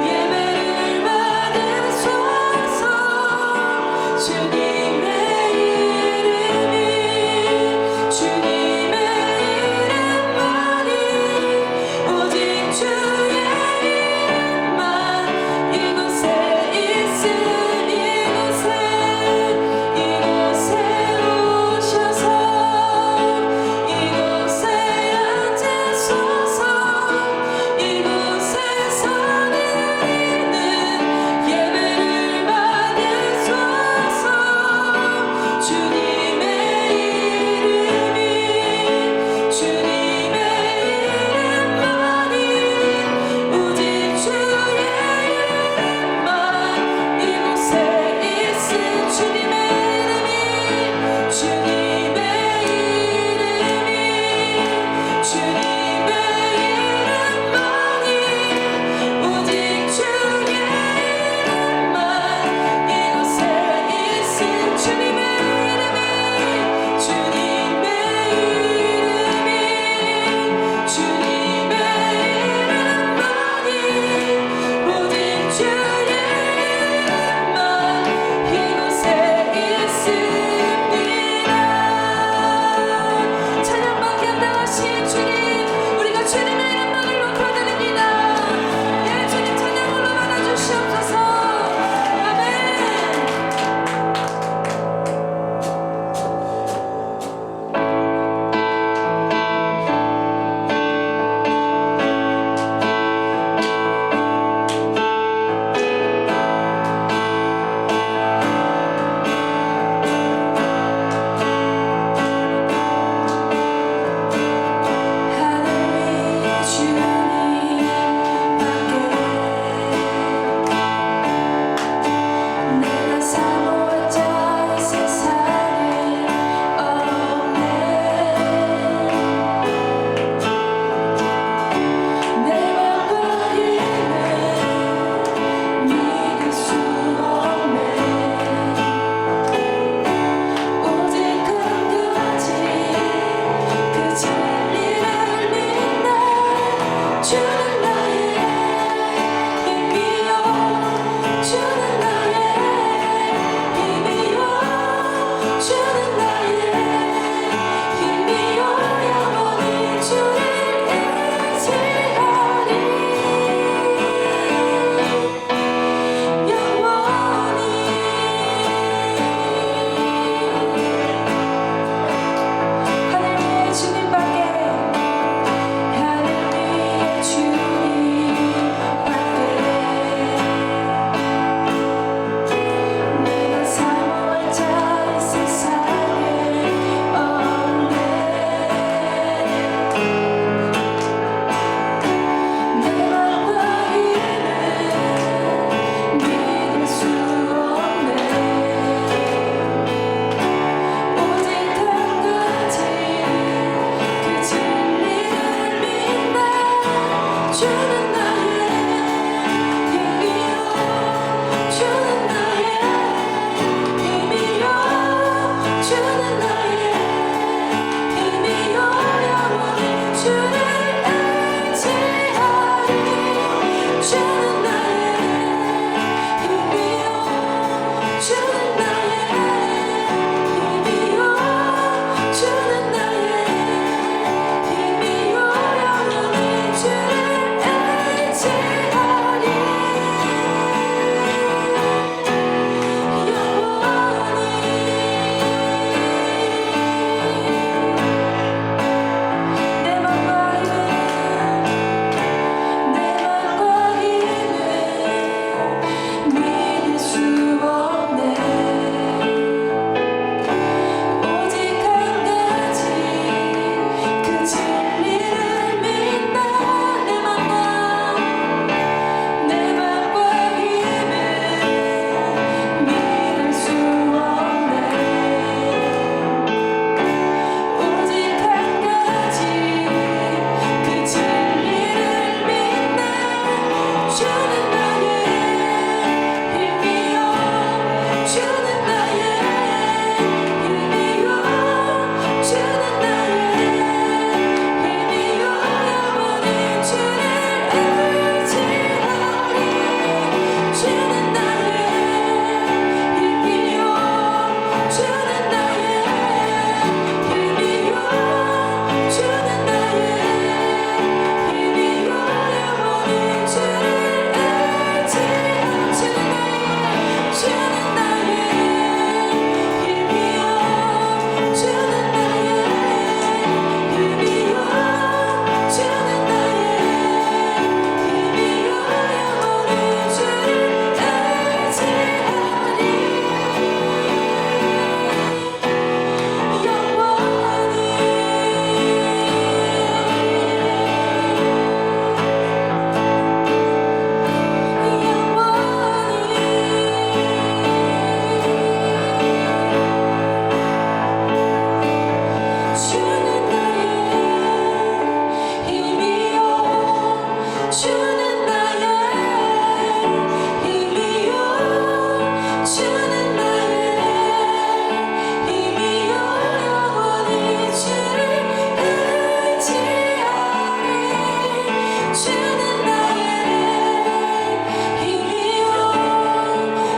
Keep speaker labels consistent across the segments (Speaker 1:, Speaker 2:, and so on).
Speaker 1: 예배를 받으소서.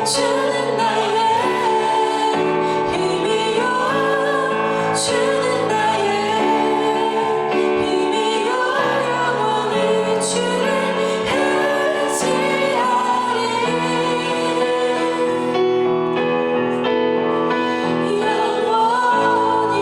Speaker 1: 주는 나의 힘이여 주는 나의 힘이여 영원히 주를 의지하리 영원히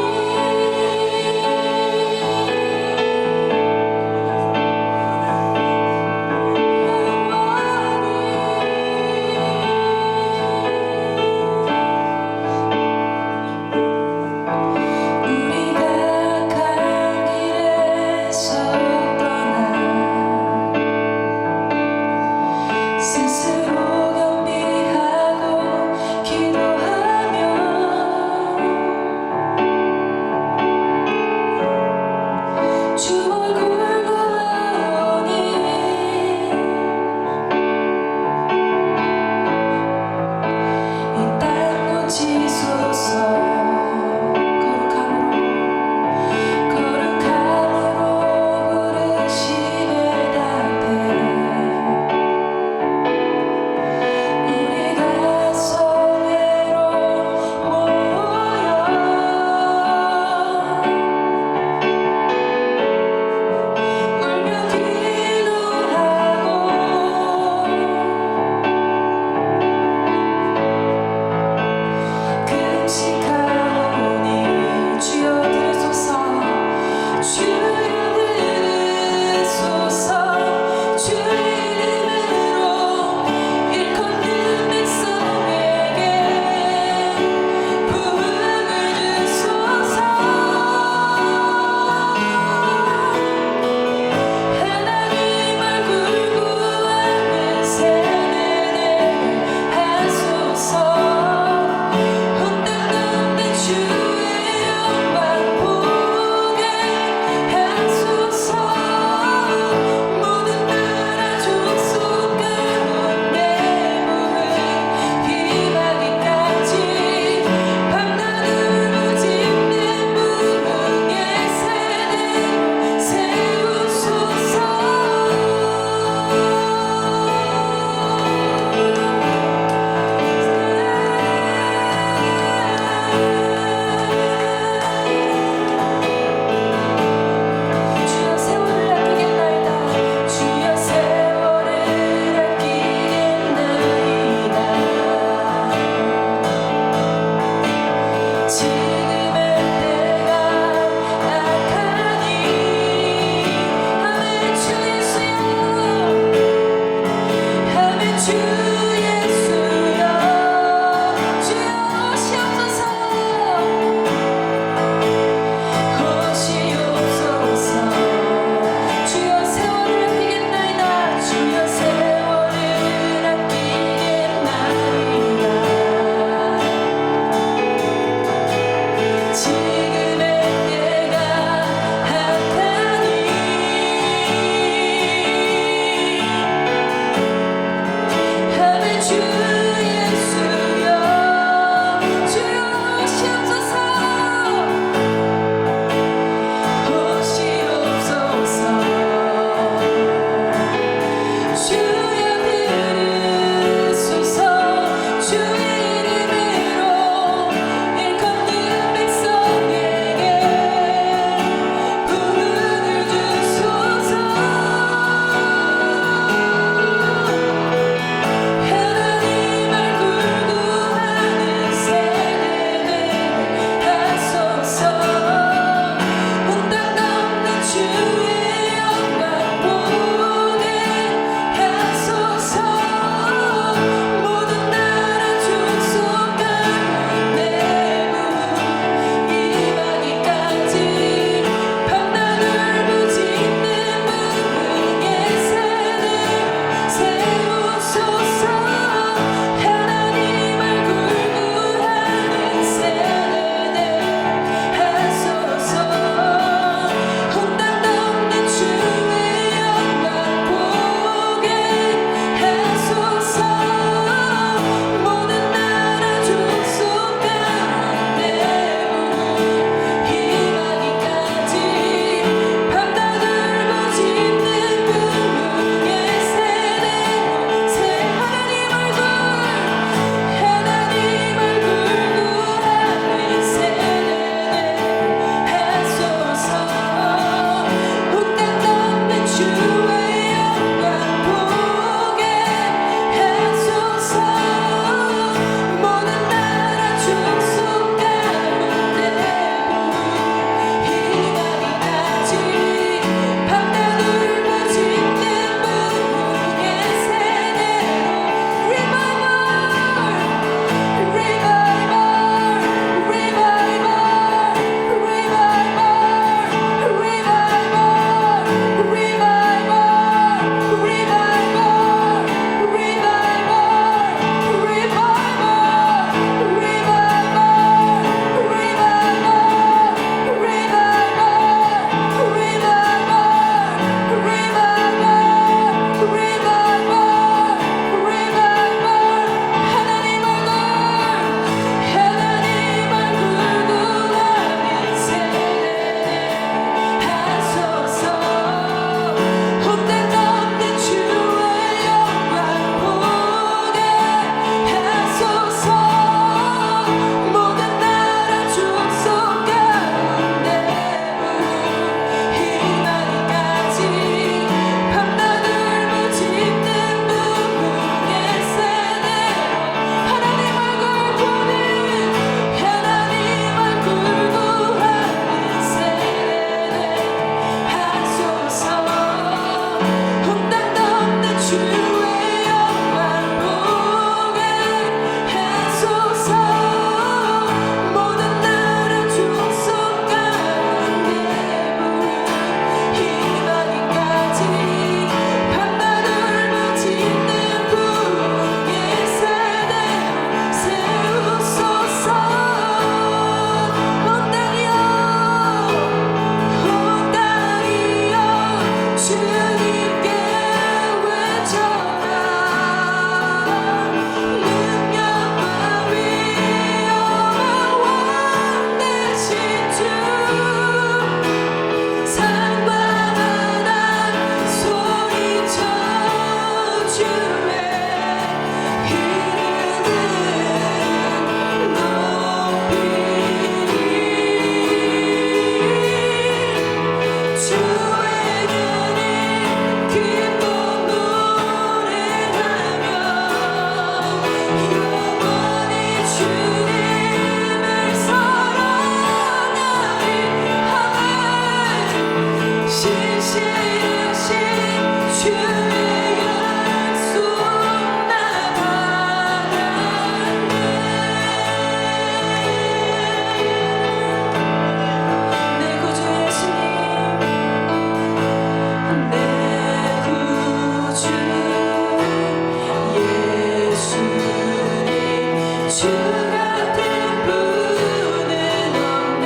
Speaker 1: 주 같은 분은 없네.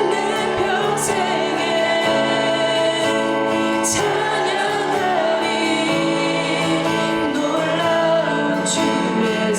Speaker 1: 내 평생에 찬양하리 놀라운 주의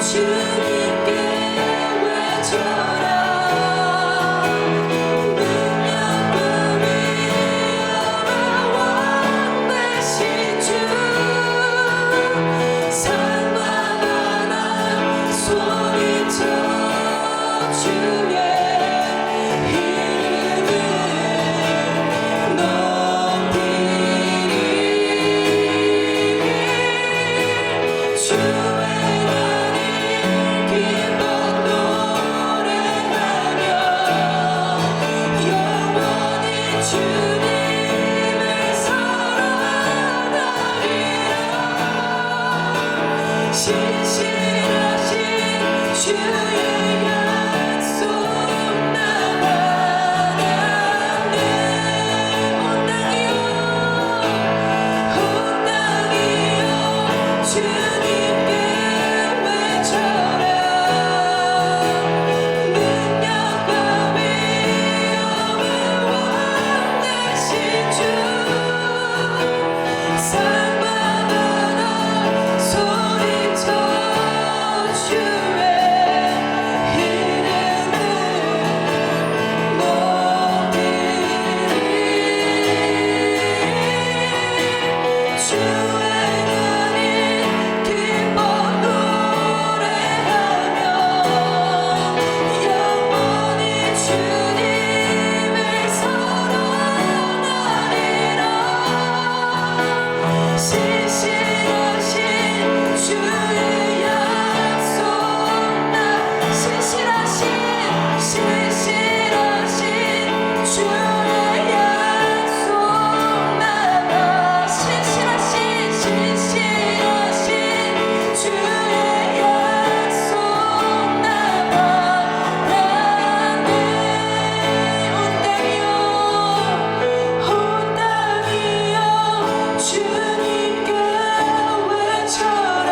Speaker 1: 주님께 외쳐라. 능력과 위엄을 왕되신 주 산만한 소리쳐 주의 이름을 높이리. 주의 기뻐 노래하며 영원히 주님을 사랑하리라. 신실하신 주의 약속 나가네. 온 땅이여 주님께 외쳐라. 능력과 위엄을 왕되신 주 산만한 소리쳐 주의 이름을 높이리. 주의 은인 기뻐 노래하며 영원히 주님을 사랑하리라. 신실하신 주의 약속 나 신실하신 주의 약속 나가 신실하신 주의 약속 나가라네. 온 땅이여 주님께 외쳐라.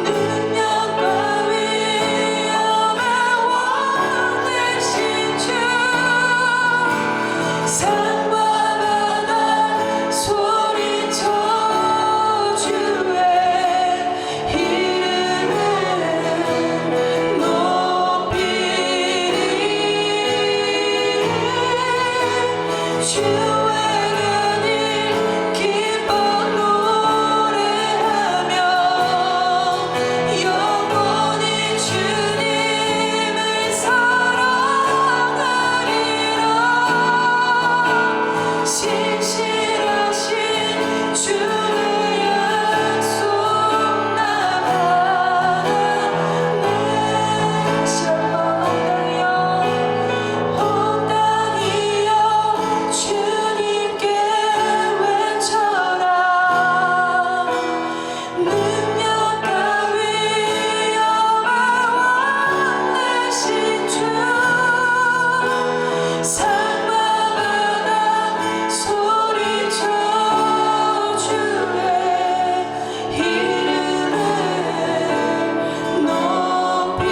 Speaker 1: 능력과 위엄을 왕되신 주 산만한 소리쳐 주의 이름을 높이리. 주의 은인 기뻐 노래하며 영원히 주님을 사랑하리라. 신실하신 주의 약속 나가네. 온 땅이여 주님께 외쳐라. 능력과 위엄을 왕되신 주 산만한 소리쳐 주의 이름을 높이리.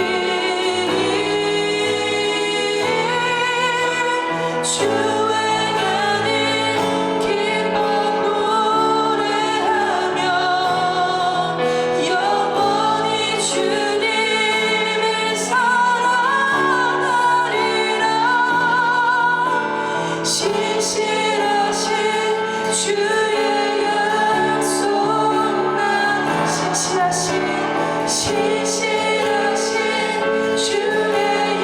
Speaker 1: 주의 은인 기뻐 노래하며 영원히 주님을 사랑하리라. 신실하신 주의 약속 나 신실하신 주의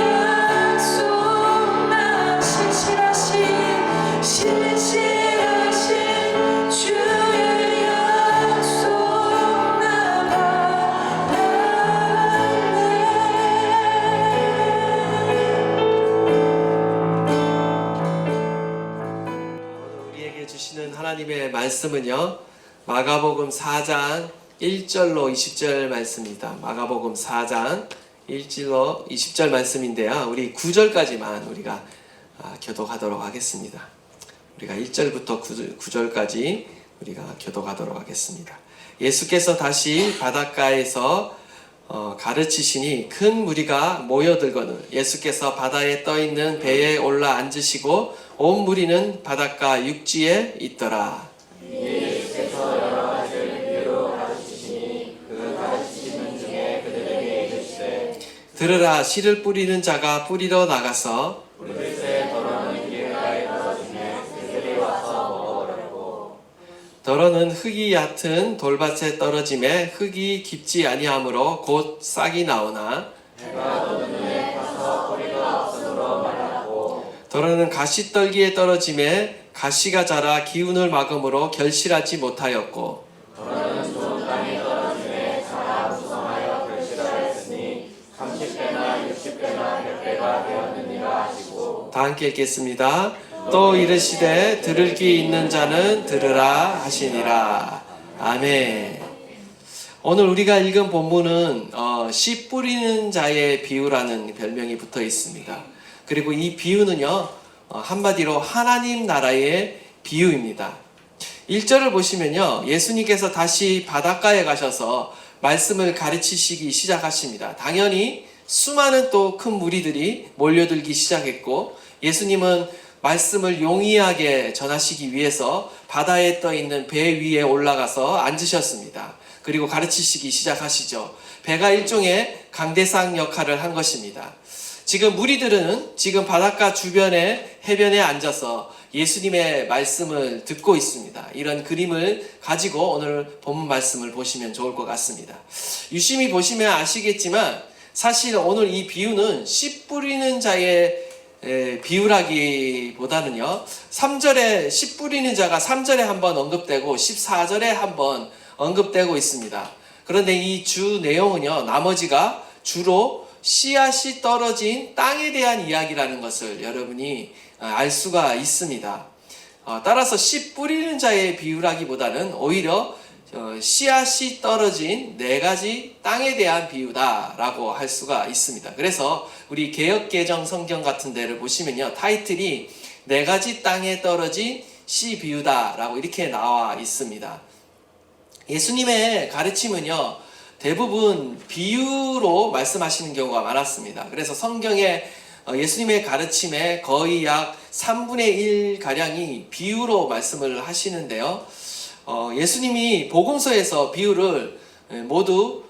Speaker 2: 하나님의 말씀은요, 마가복음 4장 1절로 20절 말씀입니다. 마가복음 4장 1절로 20절 말씀인데요, 우리 9절까지만 우리가 교독하도록 하겠습니다. 우리가 1절부터 9절까지 우리가 교독하도록 하겠습니다. 예수께서 다시 바닷가에서 가르치시니 큰 무리가 모여들거늘 예수께서 바다에 떠있는 배에 올라 앉으시고 온 무리는 바닷가 육지에 있더라. 예수께서 여러 가지를 비유로 가르치시니 그 가르치시는 중에 그들에게 이르시되 들으라. 씨를 뿌리는 자가 뿌리러 나가서 뿌리새 더러는 길가에 떨어지매 새들이 와서 먹어버렸고, 더러는 흙이 얕은 돌밭에 떨어지매 흙이 깊지 아니하므로 곧 싹이 나오나 해가 돋는 눈에 타서 뿌리가 없으므로 말랐고, 더러는 가시떨기에 떨어지매 가시가 자라 기운을 막음으로 결실하지 못하였고, 더러는 좋은 땅에 떨어지매 자라 무성하여 결실하였으니 30배나 60배나 100배가 되었느니라 하시고. 다 함께 읽겠습니다. 또 이르시되 들을 귀 있는 자는 들으라 하시니라. 아멘. 오늘 우리가 읽은 본문은 씨 뿌리는 자의 비유라는 별명이 붙어 있습니다. 그리고 이 비유는요, 한마디로 하나님 나라의 비유입니다. 1절을 보시면요, 예수님께서 다시 바닷가에 가셔서 말씀을 가르치시기 시작하십니다. 당연히 수많은 또 큰 무리들이 몰려들기 시작했고, 예수님은 말씀을 용이하게 전하시기 위해서 바다에 떠 있는 배 위에 올라가서 앉으셨습니다. 그리고 가르치시기 시작하시죠. 배가 일종의 강대상 역할을 한 것입니다. 지금 무리들은 지금 바닷가 주변에 해변에 앉아서 예수님의 말씀을 듣고 있습니다. 이런 그림을 가지고 오늘 본문 말씀을 보시면 좋을 것 같습니다. 유심히 보시면 아시겠지만 사실 오늘 이 비유는 씨 뿌리는 자의 비유라기보다는요, 3절에 씨 뿌리는 자가 3절에 한번 언급되고 14절에 한번 언급되고 있습니다. 그런데 이 주 내용은요, 나머지가 주로 씨앗이 떨어진 땅에 대한 이야기라는 것을 여러분이 알 수가 있습니다. 따라서 씨 뿌리는 자의 비유라기보다는 오히려 씨앗이 떨어진 4가지 땅에 대한 비유다라고 할 수가 있습니다. 그래서 우리 개역개정 성경 같은 데를 보시면요, 타이틀이 4가지 땅에 떨어진 씨 비유다라고 이렇게 나와 있습니다. 예수님의 가르침은요, 대부분 비유로 말씀하시는 경우가 많았습니다. 그래서 성경에 예수님의 가르침의 거의 약 3분의 1가량이 비유로 말씀을 하시는데요, 예수님이 복음서에서 비유를 모두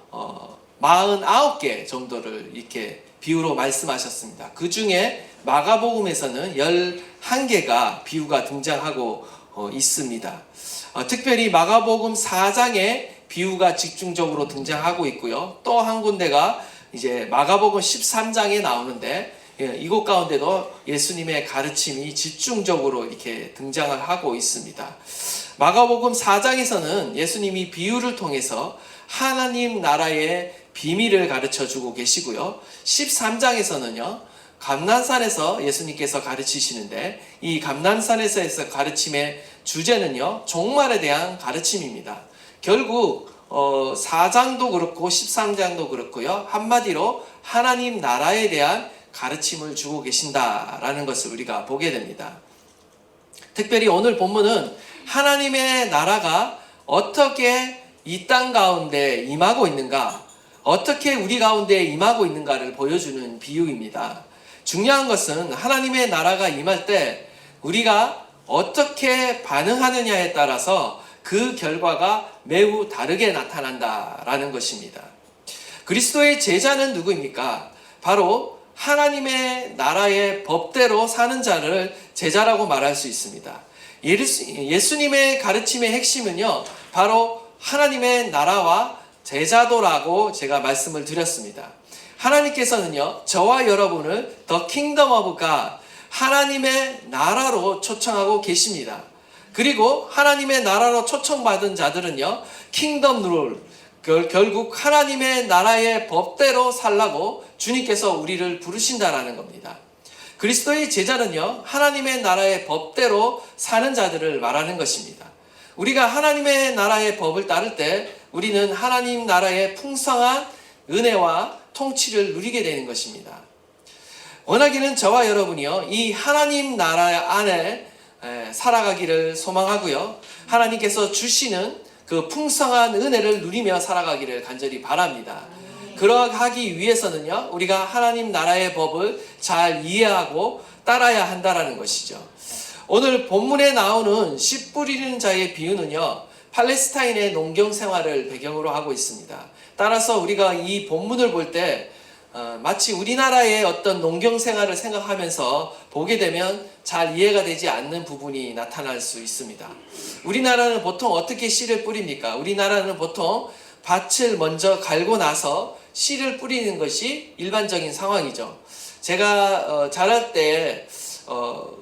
Speaker 2: 49개 정도를 이렇게 비유로 말씀하셨습니다. 그 중에 마가복음에서는 11개가 비유가 등장하고 있습니다. 특별히 마가복음 4장에 비유가 집중적으로 등장하고 있고요. 또 한 군데가 이제 마가복음 13장에 나오는데, 이곳 가운데도 예수님의 가르침이 집중적으로 이렇게 등장을 하고 있습니다. 마가복음 4장에서는 예수님이 비유를 통해서 하나님 나라의 비밀을 가르쳐 주고 계시고요. 13장에서는요, 감난산에서 예수님께서 가르치시는데, 이 감난산에서 가르침의 주제는요, 종말에 대한 가르침입니다. 결국 4장도 그렇고 13장도 그렇고요, 한마디로 하나님 나라에 대한 가르침을 주고 계신다라는 것을 우리가 보게 됩니다. 특별히 오늘 본문은 하나님의 나라가 어떻게 이 땅 가운데 임하고 있는가, 어떻게 우리 가운데 임하고 있는가를 보여주는 비유입니다. 중요한 것은 하나님의 나라가 임할 때 우리가 어떻게 반응하느냐에 따라서 그 결과가 매우 다르게 나타난다라는 것입니다. 그리스도의 제자는 누구입니까? 바로 하나님의 나라의 법대로 사는 자를 제자라고 말할 수 있습니다. 예수님의 가르침의 핵심은요, 바로 하나님의 나라와 제자도라고 제가 말씀을 드렸습니다. 하나님께서는요, 저와 여러분을 The Kingdom of God, 하나님의 나라로 초청하고 계십니다. 그리고 하나님의 나라로 초청받은 자들은요, 킹덤 룰, 결국 하나님의 나라의 법대로 살라고 주님께서 우리를 부르신다라는 겁니다. 그리스도의 제자는요, 하나님의 나라의 법대로 사는 자들을 말하는 것입니다. 우리가 하나님의 나라의 법을 따를 때 우리는 하나님 나라의 풍성한 은혜와 통치를 누리게 되는 것입니다. 원하기는 저와 여러분이요, 이 하나님 나라 안에 살아가기를 소망하고요, 하나님께서 주시는 그 풍성한 은혜를 누리며 살아가기를 간절히 바랍니다. 그러하기 위해서는요, 우리가 하나님 나라의 법을 잘 이해하고 따라야 한다라는 것이죠. 오늘 본문에 나오는 씨 뿌리는 자의 비유는요, 팔레스타인의 농경 생활을 배경으로 하고 있습니다. 따라서 우리가 이 본문을 볼 때 마치 우리나라의 어떤 농경 생활을 생각하면서 보게 되면 잘 이해가 되지 않는 부분이 나타날 수 있습니다. 우리나라는 보통 어떻게 씨를 뿌립니까? 우리나라는 보통 밭을 먼저 갈고 나서 씨를 뿌리는 것이 일반적인 상황이죠. 제가 자랄 때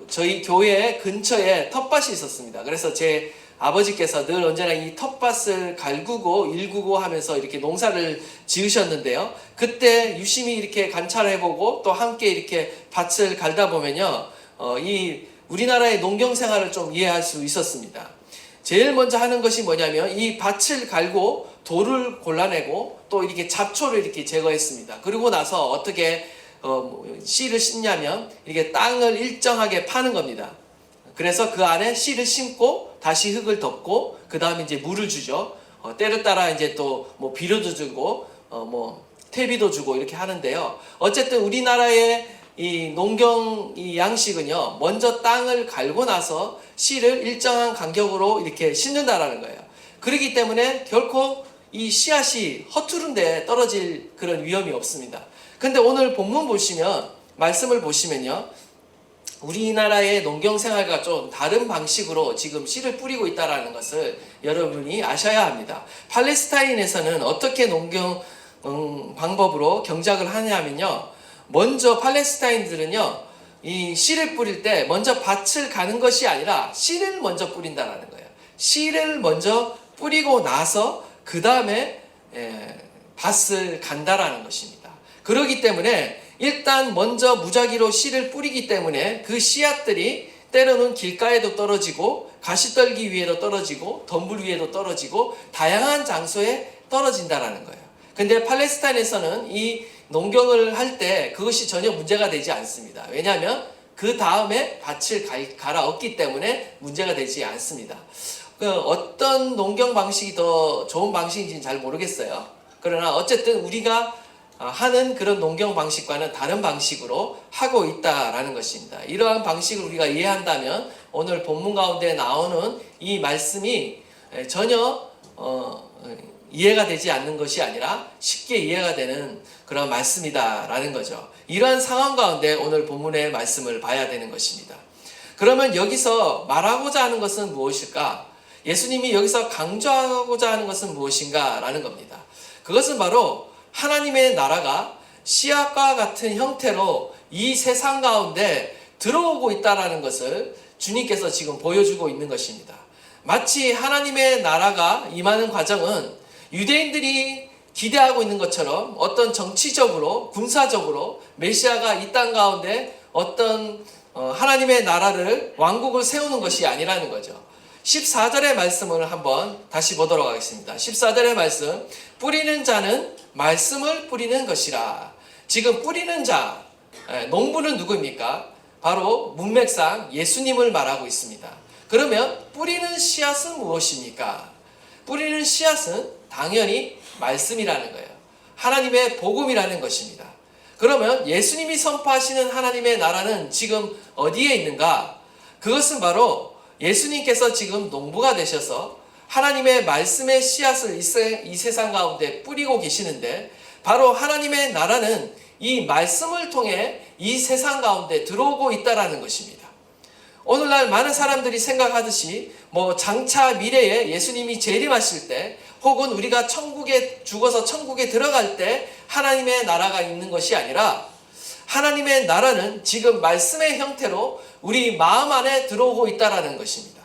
Speaker 2: 저희 교회 근처에 텃밭이 있었습니다. 그래서 제 아버지께서 늘 언제나 이 텃밭을 갈구고 일구고 하면서 이렇게 농사를 지으셨는데요. 그때 유심히 이렇게 관찰해보고 또 함께 이렇게 밭을 갈다 보면요, 이 우리나라의 농경 생활을 좀 이해할 수 있었습니다. 제일 먼저 하는 것이 뭐냐면 이 밭을 갈고 돌을 골라내고 또 이렇게 잡초를 이렇게 제거했습니다. 그리고 나서 어떻게 씨를 심냐면 이렇게 땅을 일정하게 파는 겁니다. 그래서 그 안에 씨를 심고 다시 흙을 덮고 그 다음에 이제 물을 주죠. 때를 따라 이제 또 뭐 비료도 주고 뭐 퇴비도 주고 이렇게 하는데요. 어쨌든 우리나라의 이 농경 이 양식은요, 먼저 땅을 갈고 나서 씨를 일정한 간격으로 이렇게 심는다라는 거예요. 그렇기 때문에 결코 이 씨앗이 허투른 데 떨어질 그런 위험이 없습니다. 근데 오늘 본문 보시면, 말씀을 보시면요, 우리나라의 농경 생활과 좀 다른 방식으로 지금 씨를 뿌리고 있다는 것을 여러분이 아셔야 합니다. 팔레스타인에서는 어떻게 농경 방법으로 경작을 하냐면요, 먼저 팔레스타인들은요, 이 씨를 뿌릴 때 먼저 밭을 가는 것이 아니라 씨를 먼저 뿌린다는 거예요. 씨를 먼저 뿌리고 나서 그 다음에 밭을 간다라는 것입니다. 그렇기 때문에 일단 먼저 무작위로 씨를 뿌리기 때문에 그 씨앗들이 때로는 길가에도 떨어지고 가시떨기 위에도 떨어지고 덤불 위에도 떨어지고 다양한 장소에 떨어진다라는 거예요. 근데 팔레스타인에서는 이 농경을 할 때 그것이 전혀 문제가 되지 않습니다. 왜냐하면 그 다음에 밭을 갈아엎기 때문에 문제가 되지 않습니다. 어떤 농경 방식이 더 좋은 방식인지는 잘 모르겠어요. 그러나 어쨌든 우리가 하는 그런 농경 방식과는 다른 방식으로 하고 있다라는 것입니다. 이러한 방식을 우리가 이해한다면 오늘 본문 가운데 나오는 이 말씀이 전혀 이해가 되지 않는 것이 아니라 쉽게 이해가 되는 그런 말씀이다라는 거죠. 이러한 상황 가운데 오늘 본문의 말씀을 봐야 되는 것입니다. 그러면 여기서 말하고자 하는 것은 무엇일까? 예수님이 여기서 강조하고자 하는 것은 무엇인가? 라는 겁니다. 그것은 바로 하나님의 나라가 씨앗과 같은 형태로 이 세상 가운데 들어오고 있다는 것을 주님께서 지금 보여주고 있는 것입니다. 마치 하나님의 나라가 임하는 과정은 유대인들이 기대하고 있는 것처럼 어떤 정치적으로 군사적으로 메시아가 이 땅 가운데 어떤 하나님의 나라를 왕국을 세우는 것이 아니라는 거죠. 14절의 말씀을 한번 다시 보도록 하겠습니다. 14절의 말씀, 뿌리는 자는 말씀을 뿌리는 것이라. 지금 뿌리는 자, 농부는 누구입니까? 바로 문맥상 예수님을 말하고 있습니다. 그러면 뿌리는 씨앗은 무엇입니까? 뿌리는 씨앗은 당연히 말씀이라는 거예요. 하나님의 복음이라는 것입니다. 그러면 예수님이 선포하시는 하나님의 나라는 지금 어디에 있는가? 그것은 바로 예수님께서 지금 농부가 되셔서 하나님의 말씀의 씨앗을 이 세상 가운데 뿌리고 계시는데, 바로 하나님의 나라는 이 말씀을 통해 이 세상 가운데 들어오고 있다라는 것입니다. 오늘날 많은 사람들이 생각하듯이 장차 미래에 예수님이 재림하실 때, 혹은 우리가 천국에 죽어서 천국에 들어갈 때 하나님의 나라가 있는 것이 아니라, 하나님의 나라는 지금 말씀의 형태로 우리 마음 안에 들어오고 있다라는 것입니다.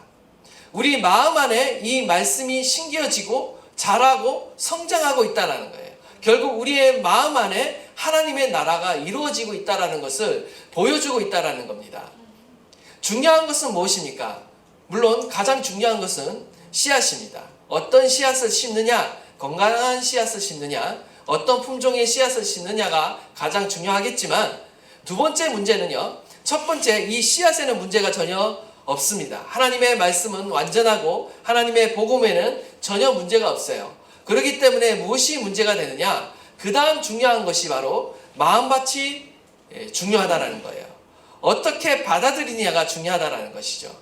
Speaker 2: 우리 마음 안에 이 말씀이 심겨지고 자라고 성장하고 있다라는 거예요. 결국 우리의 마음 안에 하나님의 나라가 이루어지고 있다라는 것을 보여주고 있다라는 겁니다. 중요한 것은 무엇입니까? 물론 가장 중요한 것은 씨앗입니다. 어떤 씨앗을 심느냐, 건강한 씨앗을 심느냐, 어떤 품종의 씨앗을 심느냐가 가장 중요하겠지만 두 번째 문제는요. 첫 번째 이 씨앗에는 문제가 전혀 없습니다. 하나님의 말씀은 완전하고 하나님의 복음에는 전혀 문제가 없어요. 그렇기 때문에 무엇이 문제가 되느냐? 그 다음 중요한 것이 바로 마음밭이 중요하다라는 거예요. 어떻게 받아들이냐가 중요하다라는 것이죠.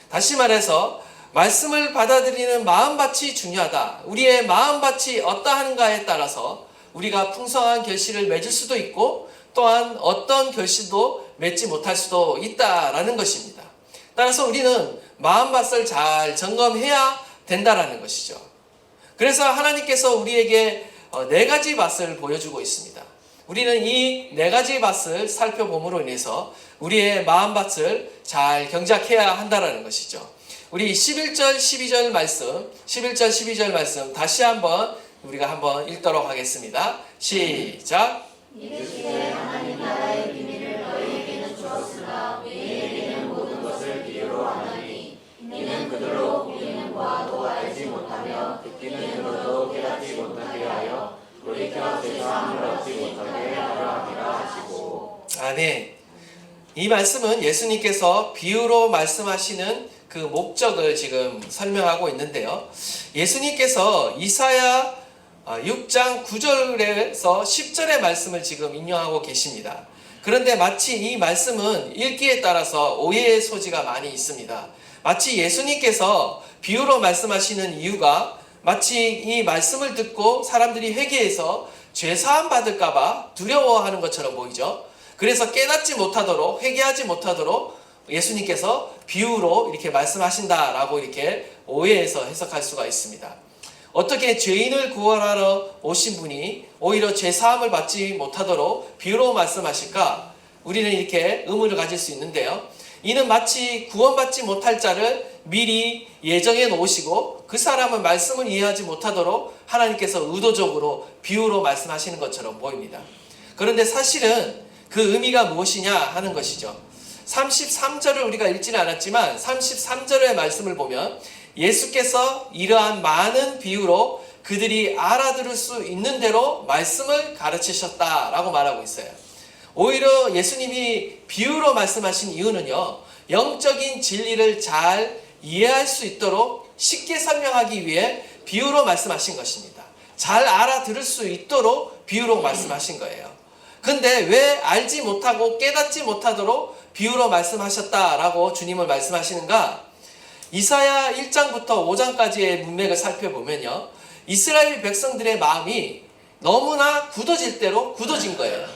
Speaker 2: 다시 말해서 말씀을 받아들이는 마음밭이 중요하다. 우리의 마음밭이 어떠한가에 따라서 우리가 풍성한 결실을 맺을 수도 있고 또한 어떤 결실도 맺지 못할 수도 있다라는 것입니다. 따라서 우리는 마음밭을 잘 점검해야 된다라는 것이죠. 그래서 하나님께서 우리에게 네 가지 밭을 보여주고 있습니다. 우리는 이 네 가지 밭을 살펴봄으로 인해서 우리의 마음밭을 잘 경작해야 한다라는 것이죠. 우리 11절 12절 말씀, 11절 12절 말씀 다시 한번 우리가 한번 읽도록 하겠습니다. 시작.
Speaker 3: 이르시되 하나님 나라의 비밀을 너희에게는 주었으나 너희에게는 모든 것을 비유로 하나니 이는 그들로 보기는 보아도 알지 못하며 듣기는 들어도 깨닫지 못하게 하여 돌이켜 죄사함을 얻지 못하게 하려 함이라 하시고.
Speaker 2: 아멘. 이 말씀은 예수님께서 비유로 말씀하시는 그 목적을 지금 설명하고 있는데요. 예수님께서 이사야 6장 9절에서 10절의 말씀을 지금 인용하고 계십니다. 그런데 마치 이 말씀은 읽기에 따라서 오해의 소지가 많이 있습니다. 마치 예수님께서 비유로 말씀하시는 이유가 마치 이 말씀을 듣고 사람들이 회개해서 죄사함 받을까봐 두려워하는 것처럼 보이죠. 그래서 깨닫지 못하도록 회개하지 못하도록 예수님께서 비유로 이렇게 말씀하신다라고 이렇게 오해해서 해석할 수가 있습니다. 어떻게 죄인을 구원하러 오신 분이 오히려 죄사함을 받지 못하도록 비유로 말씀하실까? 우리는 이렇게 의문을 가질 수 있는데요. 이는 마치 구원받지 못할 자를 미리 예정해 놓으시고 그 사람은 말씀을 이해하지 못하도록 하나님께서 의도적으로 비유로 말씀하시는 것처럼 보입니다. 그런데 사실은 그 의미가 무엇이냐 하는 것이죠. 33절을 우리가 읽지는 않았지만 33절의 말씀을 보면 예수께서 이러한 많은 비유로 그들이 알아들을 수 있는 대로 말씀을 가르치셨다라고 말하고 있어요. 오히려 예수님이 비유로 말씀하신 이유는요, 영적인 진리를 잘 이해할 수 있도록 쉽게 설명하기 위해 비유로 말씀하신 것입니다. 잘 알아들을 수 있도록 비유로 말씀하신 거예요. 근데 왜 알지 못하고 깨닫지 못하도록 비유로 말씀하셨다라고 주님을 말씀하시는가? 이사야 1장부터 5장까지의 문맥을 살펴보면요, 이스라엘 백성들의 마음이 너무나 굳어질 대로 굳어진 거예요.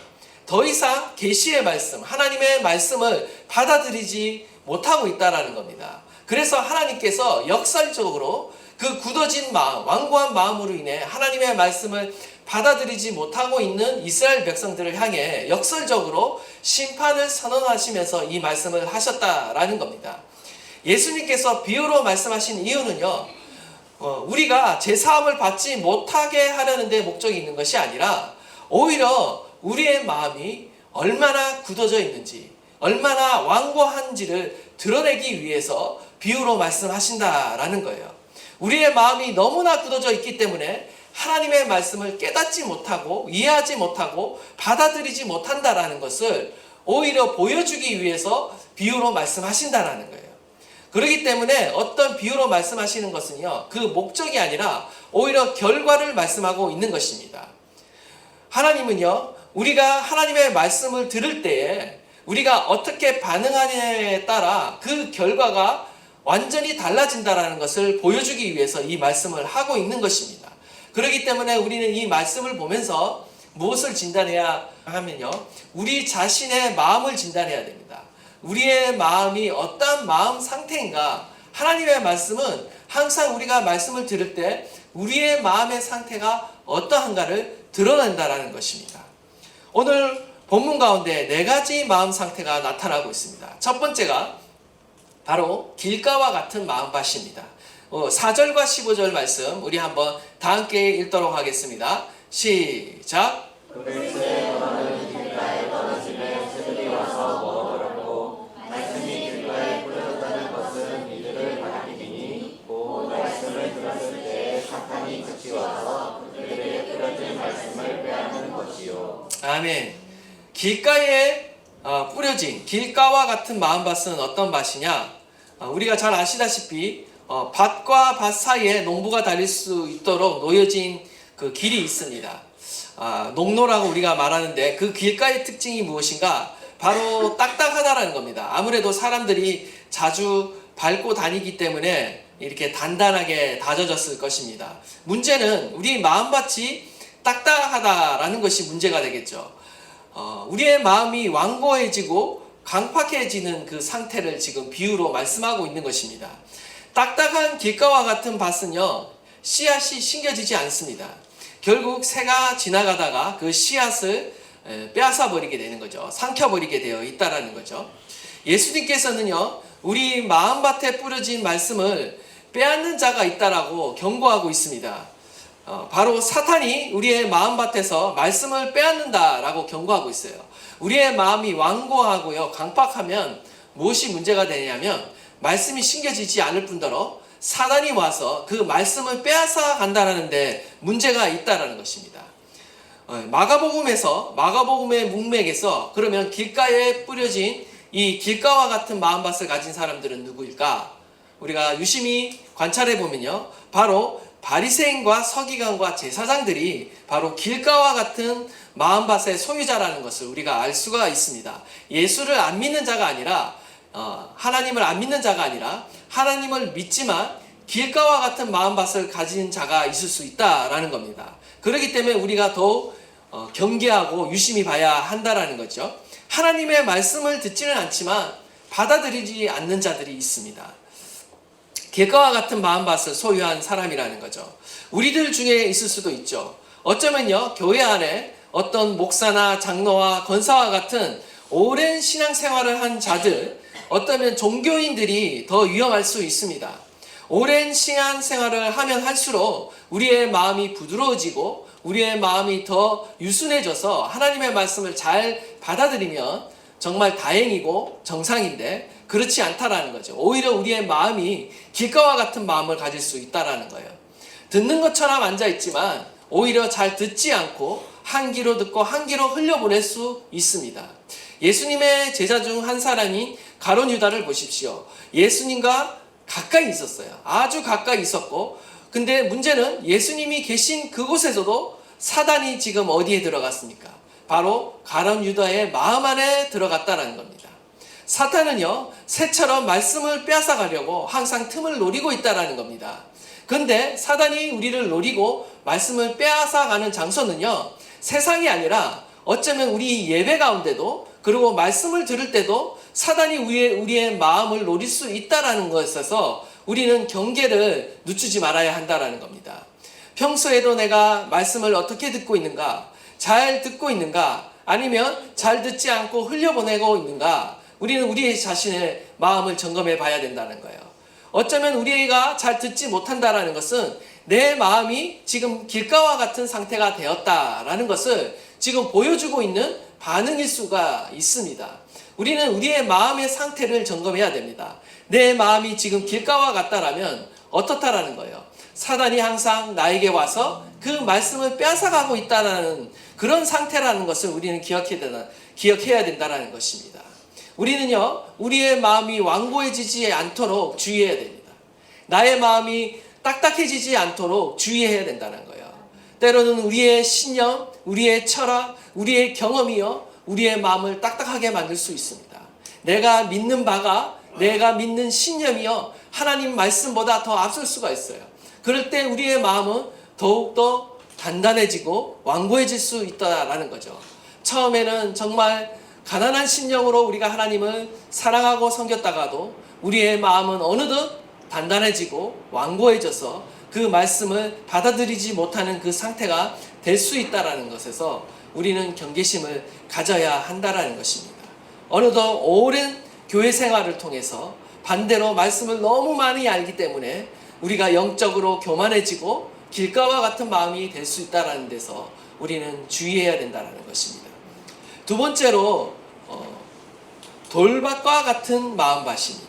Speaker 2: 더 이상 계시의 말씀, 하나님의 말씀을 받아들이지 못하고 있다라는 겁니다. 그래서 하나님께서 역설적으로 그 굳어진 마음, 완고한 마음으로 인해 하나님의 말씀을 받아들이지 못하고 있는 이스라엘 백성들을 향해 역설적으로 심판을 선언하시면서 이 말씀을 하셨다라는 겁니다. 예수님께서 비유로 말씀하신 이유는요, 우리가 제사함을 받지 못하게 하려는 데 목적이 있는 것이 아니라 오히려 우리의 마음이 얼마나 굳어져 있는지, 얼마나 완고한지를 드러내기 위해서 비유로 말씀하신다라는 거예요. 우리의 마음이 너무나 굳어져 있기 때문에 하나님의 말씀을 깨닫지 못하고 이해하지 못하고 받아들이지 못한다라는 것을 오히려 보여주기 위해서 비유로 말씀하신다라는 거예요. 그렇기 때문에 어떤 비유로 말씀하시는 것은요, 그 목적이 아니라 오히려 결과를 말씀하고 있는 것입니다. 하나님은요, 우리가 하나님의 말씀을 들을 때에 우리가 어떻게 반응하느냐에 따라 그 결과가 완전히 달라진다라는 것을 보여주기 위해서 이 말씀을 하고 있는 것입니다. 그렇기 때문에 우리는 이 말씀을 보면서 무엇을 진단해야 하면요, 우리 자신의 마음을 진단해야 됩니다. 우리의 마음이 어떤 마음 상태인가? 하나님의 말씀은 항상 우리가 말씀을 들을 때 우리의 마음의 상태가 어떠한가를 드러낸다라는 것입니다. 오늘 본문 가운데 네 가지 마음 상태가 나타나고 있습니다. 첫 번째가 바로 길가와 같은 마음밭입니다. 4절과 15절 말씀 우리 한번 다 함께 읽도록 하겠습니다. 시작.
Speaker 3: 글쎄 너는 길가에 떨어지매 새들이 와서 먹어버렸고 말씀이 길가에 뿌려졌다는 것은 이들을 가리키니 곧 말씀을
Speaker 2: 아멘. 길가에 뿌려진 길가와 같은 마음밭은 어떤 밭이냐? 우리가 잘 아시다시피 밭과 밭 사이에 농부가 다닐 수 있도록 놓여진 그 길이 있습니다. 농로라고 우리가 말하는데 그 길가의 특징이 무엇인가? 바로 딱딱하다라는 겁니다. 아무래도 사람들이 자주 밟고 다니기 때문에 이렇게 단단하게 다져졌을 것입니다. 문제는 우리 마음밭이 딱딱하다라는 것이 문제가 되겠죠. 우리의 마음이 완고해지고 강팍해지는 그 상태를 지금 비유로 말씀하고 있는 것입니다. 딱딱한 길가와 같은 밭은요, 씨앗이 심겨지지 않습니다. 결국 새가 지나가다가 그 씨앗을 빼앗아 버리게 되는 거죠. 삼켜버리게 되어 있다라는 거죠. 예수님께서는요, 우리 마음밭에 뿌려진 말씀을 빼앗는 자가 있다라고 경고하고 있습니다. 바로 사탄이 우리의 마음밭에서 말씀을 빼앗는다라고 경고하고 있어요. 우리의 마음이 완고하고요, 강팍하면 무엇이 문제가 되냐면 말씀이 심겨지지 않을 뿐더러 사단이 와서 그 말씀을 빼앗아 간다라는데 문제가 있다라는 것입니다. 마가복음의 문맥에서 그러면 길가에 뿌려진 이 길가와 같은 마음밭을 가진 사람들은 누구일까? 우리가 유심히 관찰해 보면요, 바로 바리새인과 서기관과 제사장들이 바로 길가와 같은 마음밭의 소유자라는 것을 우리가 알 수가 있습니다. 예수를 안 믿는 자가 아니라 하나님을 안 믿는 자가 아니라 하나님을 믿지만 길가와 같은 마음밭을 가진 자가 있을 수 있다라는 겁니다. 그렇기 때문에 우리가 더욱 경계하고 유심히 봐야 한다라는 거죠. 하나님의 말씀을 듣지는 않지만 받아들이지 않는 자들이 있습니다. 길가와 같은 마음밭을 소유한 사람이라는 거죠. 우리들 중에 있을 수도 있죠. 어쩌면요, 교회 안에 어떤 목사나 장로와 권사와 같은 오랜 신앙생활을 한 자들, 어쩌면 종교인들이 더 위험할 수 있습니다. 오랜 신앙생활을 하면 할수록 우리의 마음이 부드러워지고 우리의 마음이 더 유순해져서 하나님의 말씀을 잘 받아들이면 정말 다행이고 정상인데 그렇지 않다라는 거죠. 오히려 우리의 마음이 길가와 같은 마음을 가질 수 있다라는 거예요. 듣는 것처럼 앉아있지만 오히려 잘 듣지 않고 한 귀로 듣고 한 귀로 흘려보낼 수 있습니다. 예수님의 제자 중 한 사람인 가룟 유다를 보십시오. 예수님과 가까이 있었어요. 아주 가까이 있었고, 근데 문제는 예수님이 계신 그곳에서도 사단이 지금 어디에 들어갔습니까? 바로 가룟 유다의 마음 안에 들어갔다는 겁니다. 사탄은요, 새처럼 말씀을 빼앗아 가려고 항상 틈을 노리고 있다는 겁니다. 그런데 사단이 우리를 노리고 말씀을 빼앗아 가는 장소는요, 세상이 아니라 어쩌면 우리 예배 가운데도, 그리고 말씀을 들을 때도 사단이 우리의 마음을 노릴 수 있다는 것에서 우리는 경계를 늦추지 말아야 한다는 겁니다. 평소에도 내가 말씀을 어떻게 듣고 있는가? 잘 듣고 있는가? 아니면 잘 듣지 않고 흘려보내고 있는가? 우리는 우리 자신의 마음을 점검해 봐야 된다는 거예요. 어쩌면 우리가 잘 듣지 못한다는 것은 내 마음이 지금 길가와 같은 상태가 되었다라는 것을 지금 보여주고 있는 반응일 수가 있습니다. 우리는 우리의 마음의 상태를 점검해야 됩니다. 내 마음이 지금 길가와 같다라면 어떻다라는 거예요. 사단이 항상 나에게 와서 그 말씀을 빼앗아가고 있다는 그런 상태라는 것을 우리는 기억해야 된다는 것입니다. 우리는요, 우리의 마음이 완고해지지 않도록 주의해야 됩니다. 나의 마음이 딱딱해지지 않도록 주의해야 된다는 거예요. 때로는 우리의 신념, 우리의 철학, 우리의 경험이요, 우리의 마음을 딱딱하게 만들 수 있습니다. 내가 믿는 바가, 내가 믿는 신념이요, 하나님 말씀보다 더 앞설 수가 있어요. 그럴 때 우리의 마음은 더욱더 단단해지고 완고해질 수 있다라는 거죠. 처음에는 정말 가난한 심령으로 우리가 하나님을 사랑하고 섬겼다가도 우리의 마음은 어느덧 단단해지고 완고해져서 그 말씀을 받아들이지 못하는 그 상태가 될 수 있다는 것에서 우리는 경계심을 가져야 한다는 것입니다. 어느덧 오랜 교회 생활을 통해서 반대로 말씀을 너무 많이 알기 때문에 우리가 영적으로 교만해지고 길가와 같은 마음이 될 수 있다는 데서 우리는 주의해야 된다는 것입니다. 두 번째로 돌밭과 같은 마음밭입니다.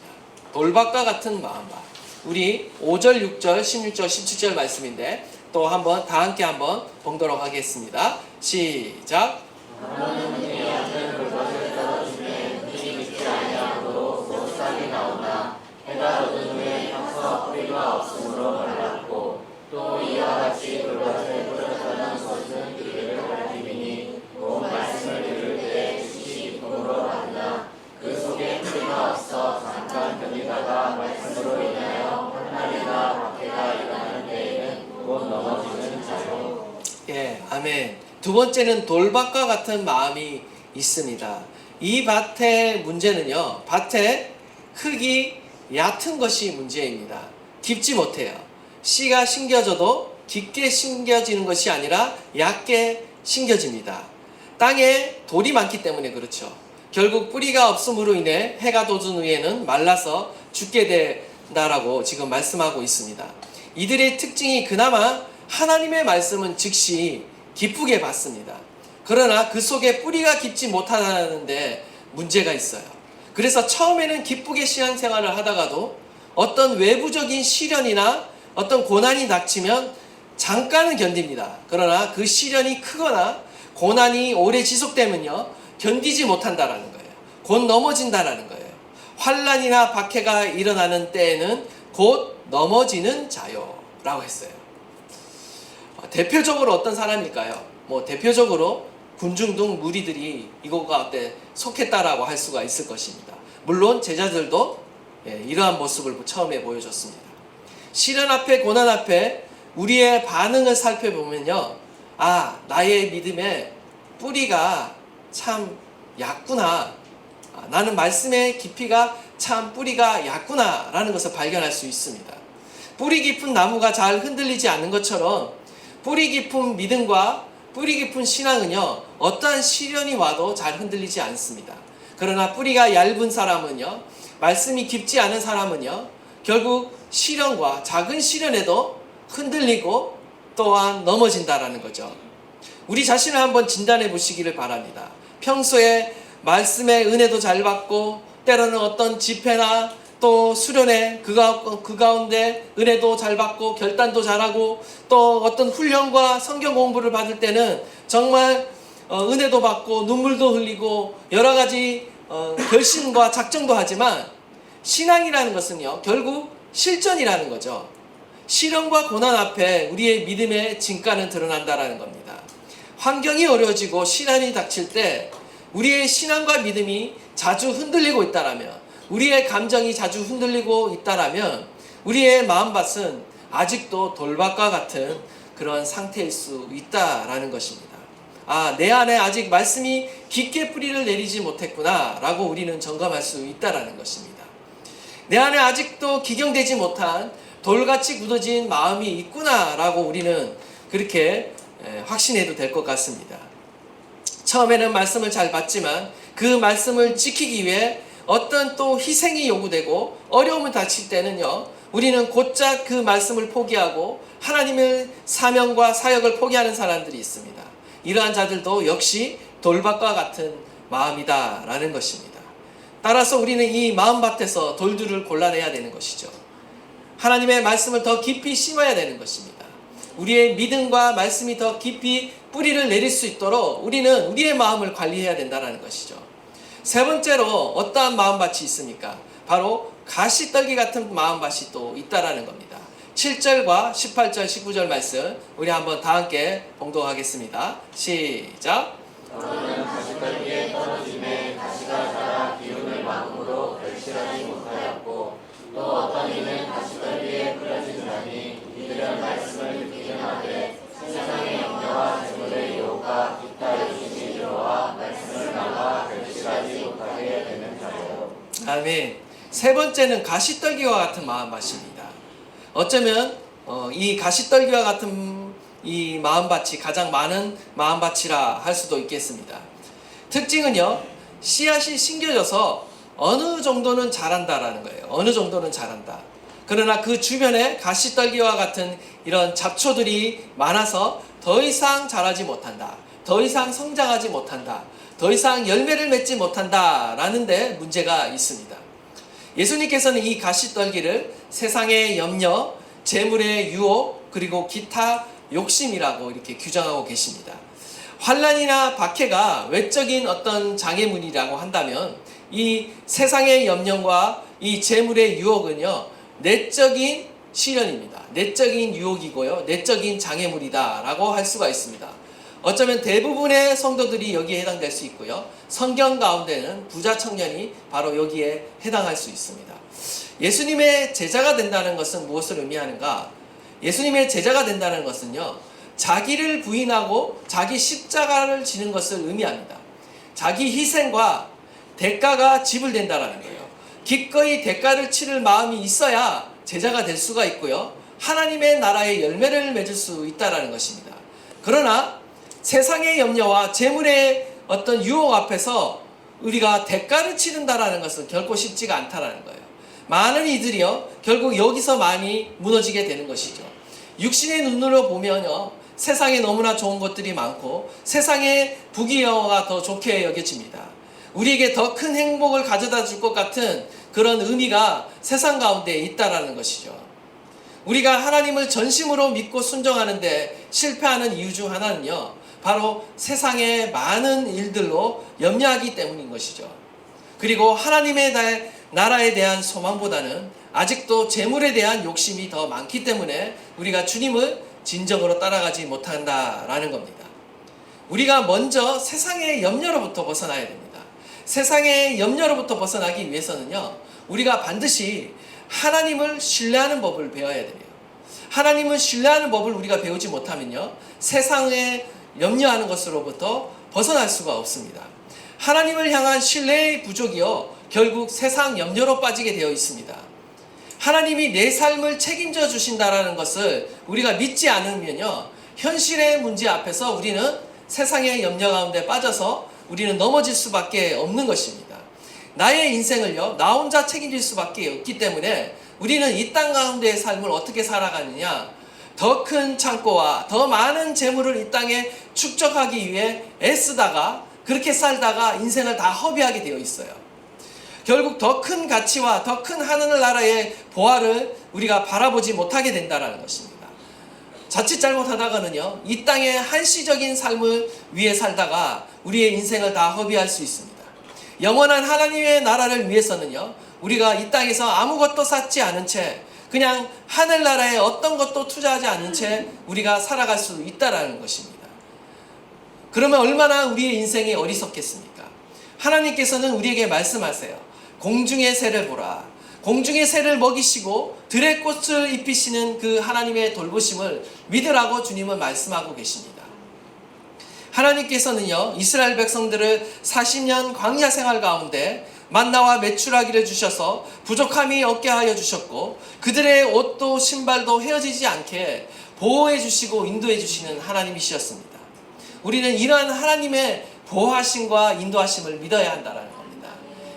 Speaker 2: 돌밭과 같은 마음밭. 우리 5절, 6절, 16절, 17절 말씀인데 또 한번 다 함께 한번 보도록 하겠습니다. 시작.
Speaker 3: 너는 흔히 얕은 그것을 떨어지매 흔히 깊지 아니하므로 곧 싹이 나오나 해가 돋은 후에 타서 뿌리가 없으므로 말랐고 또 이와 같이 그것을 뿌렸다는 것은 이를 가리키니 곧 말씀을 들을 때 즉시 기쁨으로 받으나 그 속에 뿌리가 없어 잠깐 견디다가 말씀으로 인하여 한 박해가 일어나는 때에는 곧 넘어지는 자요.
Speaker 2: 예, 아멘. 두 번째는 돌밭과 같은 마음이 있습니다. 이 밭의 문제는요, 밭의 흙이 얕은 것이 문제입니다. 깊지 못해요. 씨가 심겨져도 깊게 심겨지는 것이 아니라 얕게 심겨집니다. 땅에 돌이 많기 때문에 그렇죠. 결국 뿌리가 없음으로 인해 해가 돋은 후에는 말라서 죽게 된다라고 지금 말씀하고 있습니다. 이들의 특징이 그나마 하나님의 말씀은 즉시 기쁘게 받습니다. 그러나 그 속에 뿌리가 깊지 못하다는데 문제가 있어요. 그래서 처음에는 기쁘게 신앙생활을 하다가도 어떤 외부적인 시련이나 어떤 고난이 닥치면 잠깐은 견딥니다. 그러나 그 시련이 크거나 고난이 오래 지속되면요, 견디지 못한다라는 거예요. 곧 넘어진다라는 거예요. 환난이나 박해가 일어나는 때에는 곧 넘어지는 자요 라고 했어요. 대표적으로 어떤 사람일까요? 대표적으로 군중등 무리들이 이거 가운데 속했다라고 할 수가 있을 것입니다. 물론 제자들도 이러한 모습을 처음에 보여줬습니다. 시련 앞에, 고난 앞에 우리의 반응을 살펴보면요, 아, 나의 믿음의 뿌리가 참 얕구나, 나는 말씀의 깊이가 참 뿌리가 얕구나 라는 것을 발견할 수 있습니다. 뿌리 깊은 나무가 잘 흔들리지 않는 것처럼 뿌리 깊은 믿음과 뿌리 깊은 신앙은요, 어떠한 시련이 와도 잘 흔들리지 않습니다. 그러나 뿌리가 얇은 사람은요, 말씀이 깊지 않은 사람은요, 결국 시련과 작은 시련에도 흔들리고 또한 넘어진다라는 거죠. 우리 자신을 한번 진단해 보시기를 바랍니다. 평소에 말씀의 은혜도 잘 받고 때로는 어떤 집회나 또 수련회 그 가운데 은혜도 잘 받고 결단도 잘하고 또 어떤 훈련과 성경 공부를 받을 때는 정말 은혜도 받고 눈물도 흘리고 여러 가지 결심과 작정도 하지만 신앙이라는 것은요, 결국 실전이라는 거죠. 시련과 고난 앞에 우리의 믿음의 진가는 드러난다라는 겁니다. 환경이 어려워지고 시련이 닥칠 때 우리의 신앙과 믿음이 자주 흔들리고 있다라면, 우리의 감정이 자주 흔들리고 있다라면 우리의 마음밭은 아직도 돌밭과 같은 그런 상태일 수 있다라는 것입니다. 아, 내 안에 아직 말씀이 깊게 뿌리를 내리지 못했구나 라고 우리는 점검할 수 있다라는 것입니다. 내 안에 아직도 기경되지 못한 돌같이 굳어진 마음이 있구나 라고 우리는 그렇게 확신해도 될 것 같습니다. 처음에는 말씀을 잘 받지만 그 말씀을 지키기 위해 어떤 또 희생이 요구되고 어려움을 닥칠 때는요, 우리는 곧잘 그 말씀을 포기하고 하나님의 사명과 사역을 포기하는 사람들이 있습니다. 이러한 자들도 역시 돌밭과 같은 마음이다 라는 것입니다. 따라서 우리는 이 마음밭에서 돌들을 골라내야 되는 것이죠. 하나님의 말씀을 더 깊이 심어야 되는 것입니다. 우리의 믿음과 말씀이 더 깊이 뿌리를 내릴 수 있도록 우리는 우리의 마음을 관리해야 된다는 것이죠. 세 번째로 어떠한 마음밭이 있습니까? 바로 가시떨기 같은 마음밭이 또 있다라는 겁니다. 7절과 18절, 19절 말씀 우리 한번 다 함께 봉독하겠습니다. 시작.
Speaker 3: 너는 가시떨기에 떨어짐에 가시가 자라 기운을 막음으로 결실하지 못하였고 또 어떤 이는 가시떨기에 뿌려지느니 이들은 말씀을 듣기는 하되 세상의 염려와 재물의 유혹과 기타 욕심이 들어와 말씀을 막아 결실하지 못하게 되는 자요.
Speaker 2: 아멘. 세 번째는 가시떨기와 같은 마음밭입니다. 어쩌면 이 가시떨기와 같은 이 마음밭이 가장 많은 마음밭이라 할 수도 있겠습니다. 특징은요, 씨앗이 심겨져서 어느 정도는 자란다라는 거예요. 어느 정도는 자란다. 그러나 그 주변에 가시떨기와 같은 이런 잡초들이 많아서 더 이상 자라지 못한다. 더 이상 성장하지 못한다. 더 이상 열매를 맺지 못한다 라는 데 문제가 있습니다. 예수님께서는 이 가시떨기를 세상의 염려, 재물의 유혹, 그리고 기타 욕심이라고 이렇게 규정하고 계십니다. 환난이나 박해가 외적인 어떤 장애물이라고 한다면 이 세상의 염려와 이 재물의 유혹은요, 내적인 시련입니다. 내적인 유혹이고요, 내적인 장애물이다라고 할 수가 있습니다. 어쩌면 대부분의 성도들이 여기에 해당될 수 있고요, 성경 가운데는 부자 청년이 바로 여기에 해당할 수 있습니다. 예수님의 제자가 된다는 것은 무엇을 의미하는가? 예수님의 제자가 된다는 것은요, 자기를 부인하고 자기 십자가를 지는 것을 의미합니다. 자기 희생과 대가가 지불된다라는 거예요. 기꺼이 대가를 치를 마음이 있어야 제자가 될 수가 있고요, 하나님의 나라의 열매를 맺을 수 있다라는 것입니다. 그러나 세상의 염려와 재물의 어떤 유혹 앞에서 우리가 대가를 치른다라는 것은 결코 쉽지가 않다라는 거예요. 많은 이들이요, 결국 여기서 많이 무너지게 되는 것이죠. 육신의 눈으로 보면요, 세상에 너무나 좋은 것들이 많고 세상의 부귀영화가 더 좋게 여겨집니다. 우리에게 더 큰 행복을 가져다 줄 것 같은 그런 의미가 세상 가운데 있다라는 것이죠. 우리가 하나님을 전심으로 믿고 순종하는데 실패하는 이유 중 하나는요, 바로 세상의 많은 일들로 염려하기 때문인 것이죠. 그리고 하나님의 나라에 대한 소망보다는 아직도 재물에 대한 욕심이 더 많기 때문에 우리가 주님을 진정으로 따라가지 못한다라는 겁니다. 우리가 먼저 세상의 염려로부터 벗어나야 됩니다. 세상의 염려로부터 벗어나기 위해서는요, 우리가 반드시 하나님을 신뢰하는 법을 배워야 돼요. 하나님을 신뢰하는 법을 우리가 배우지 못하면요, 세상에 염려하는 것으로부터 벗어날 수가 없습니다. 하나님을 향한 신뢰의 부족이요, 결국 세상 염려로 빠지게 되어 있습니다. 하나님이 내 삶을 책임져 주신다라는 것을 우리가 믿지 않으면요, 현실의 문제 앞에서 우리는 세상의 염려 가운데 빠져서 우리는 넘어질 수밖에 없는 것입니다. 나의 인생을요, 나 혼자 책임질 수밖에 없기 때문에 우리는 이 땅 가운데의 삶을 어떻게 살아가느냐, 더 큰 창고와 더 많은 재물을 이 땅에 축적하기 위해 애쓰다가 그렇게 살다가 인생을 다 허비하게 되어 있어요. 결국 더 큰 가치와 더 큰 하늘나라의 보화를 우리가 바라보지 못하게 된다는 것입니다. 자칫 잘못하다가는요, 이 땅의 한시적인 삶을 위해 살다가 우리의 인생을 다 허비할 수 있습니다. 영원한 하나님의 나라를 위해서는요, 우리가 이 땅에서 아무것도 쌓지 않은 채, 그냥 하늘나라에 어떤 것도 투자하지 않은 채 우리가 살아갈 수 있다는 것입니다. 그러면 얼마나 우리의 인생이 어리석겠습니까? 하나님께서는 우리에게 말씀하세요. 공중의 새를 보라. 공중의 새를 먹이시고 들의 꽃을 입히시는 그 하나님의 돌보심을 믿으라고 주님은 말씀하고 계십니다. 하나님께서는요, 이스라엘 백성들을 40년 광야 생활 가운데 만나와 메추라기를 주셔서 부족함이 없게 하여 주셨고, 그들의 옷도 신발도 헤어지지 않게 보호해 주시고 인도해 주시는 하나님이셨습니다. 우리는 이러한 하나님의 보호하심과 인도하심을 믿어야 한다는 겁니다.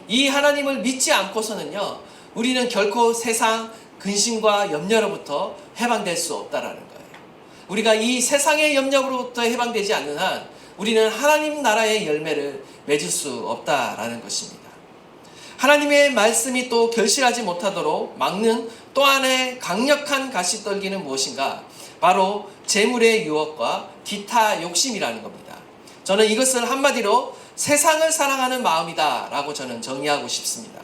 Speaker 2: 이 하나님을 믿지 않고서는요, 우리는 결코 세상 근심과 염려로부터 해방될 수 없다는 거예요. 우리가 이 세상의 염려로부터 해방되지 않는 한 우리는 하나님 나라의 열매를 맺을 수 없다라는 것입니다. 하나님의 말씀이 또 결실하지 못하도록 막는 또 하나의 강력한 가시떨기는 무엇인가? 바로 재물의 유혹과 기타 욕심이라는 겁니다. 저는 이것을 한마디로 세상을 사랑하는 마음이다 라고 저는 정의하고 싶습니다.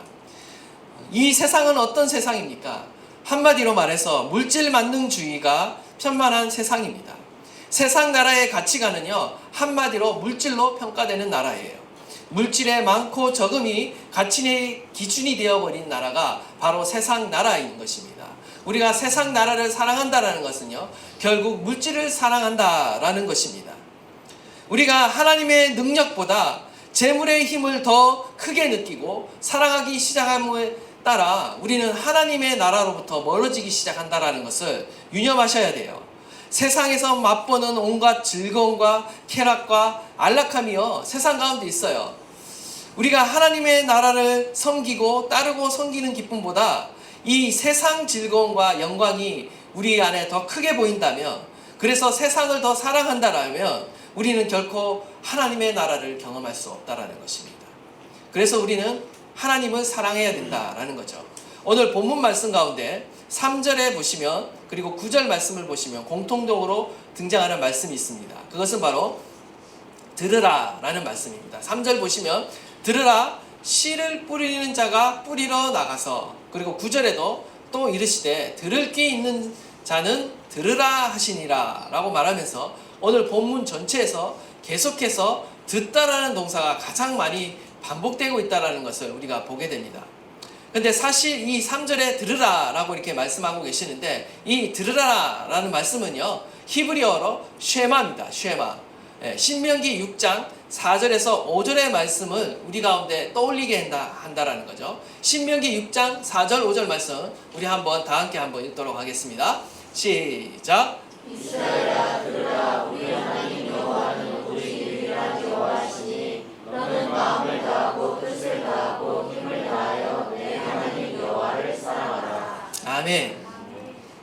Speaker 2: 이 세상은 어떤 세상입니까? 한마디로 말해서 물질 만능주의가 편만한 세상입니다. 세상 나라의 가치관은요, 한마디로 물질로 평가되는 나라예요. 물질의 많고 적음이 가치의 기준이 되어버린 나라가 바로 세상 나라인 것입니다. 우리가 세상 나라를 사랑한다는 것은요, 결국 물질을 사랑한다라는 것입니다. 우리가 하나님의 능력보다 재물의 힘을 더 크게 느끼고 사랑하기 시작함에 따라 우리는 하나님의 나라로부터 멀어지기 시작한다는 것을 유념하셔야 돼요. 세상에서 맛보는 온갖 즐거움과 쾌락과 안락함이요, 세상 가운데 있어요. 우리가 하나님의 나라를 섬기고 따르고 섬기는 기쁨보다 이 세상 즐거움과 영광이 우리 안에 더 크게 보인다면, 그래서 세상을 더 사랑한다라면 우리는 결코 하나님의 나라를 경험할 수 없다라는 것입니다. 그래서 우리는 하나님을 사랑해야 된다라는 거죠. 오늘 본문 말씀 가운데 3절에 보시면, 그리고 9절 말씀을 보시면 공통적으로 등장하는 말씀이 있습니다. 그것은 바로 들으라 라는 말씀입니다. 3절 보시면 들으라 씨를 뿌리는 자가 뿌리러 나가서, 그리고 9절에도 또 이르시되 들을 귀 있는 자는 들으라 하시니라 라고 말하면서 오늘 본문 전체에서 계속해서 듣다라는 동사가 가장 많이 반복되고 있다는 것을 우리가 보게 됩니다. 근데 사실 이 3절에 들으라 라고 이렇게 말씀하고 계시는데, 이 들으라 라는 말씀은요 히브리어로 쉐마입니다. 쉐마. 신명기 6장 4절에서 5절의 말씀을 우리 가운데 떠올리게 한다라는 거죠. 신명기 6장 4절 5절 말씀 우리 한번 다 함께 한번 읽도록 하겠습니다. 시작.
Speaker 3: 이스라엘아 들으라. 우리 하나님 여호와는 우리 유일한 여호와시니 너는 마음을 다하고 뜻을 다하고 힘을 다하여 내 하나님 여호와를 사랑하라.
Speaker 2: 아멘.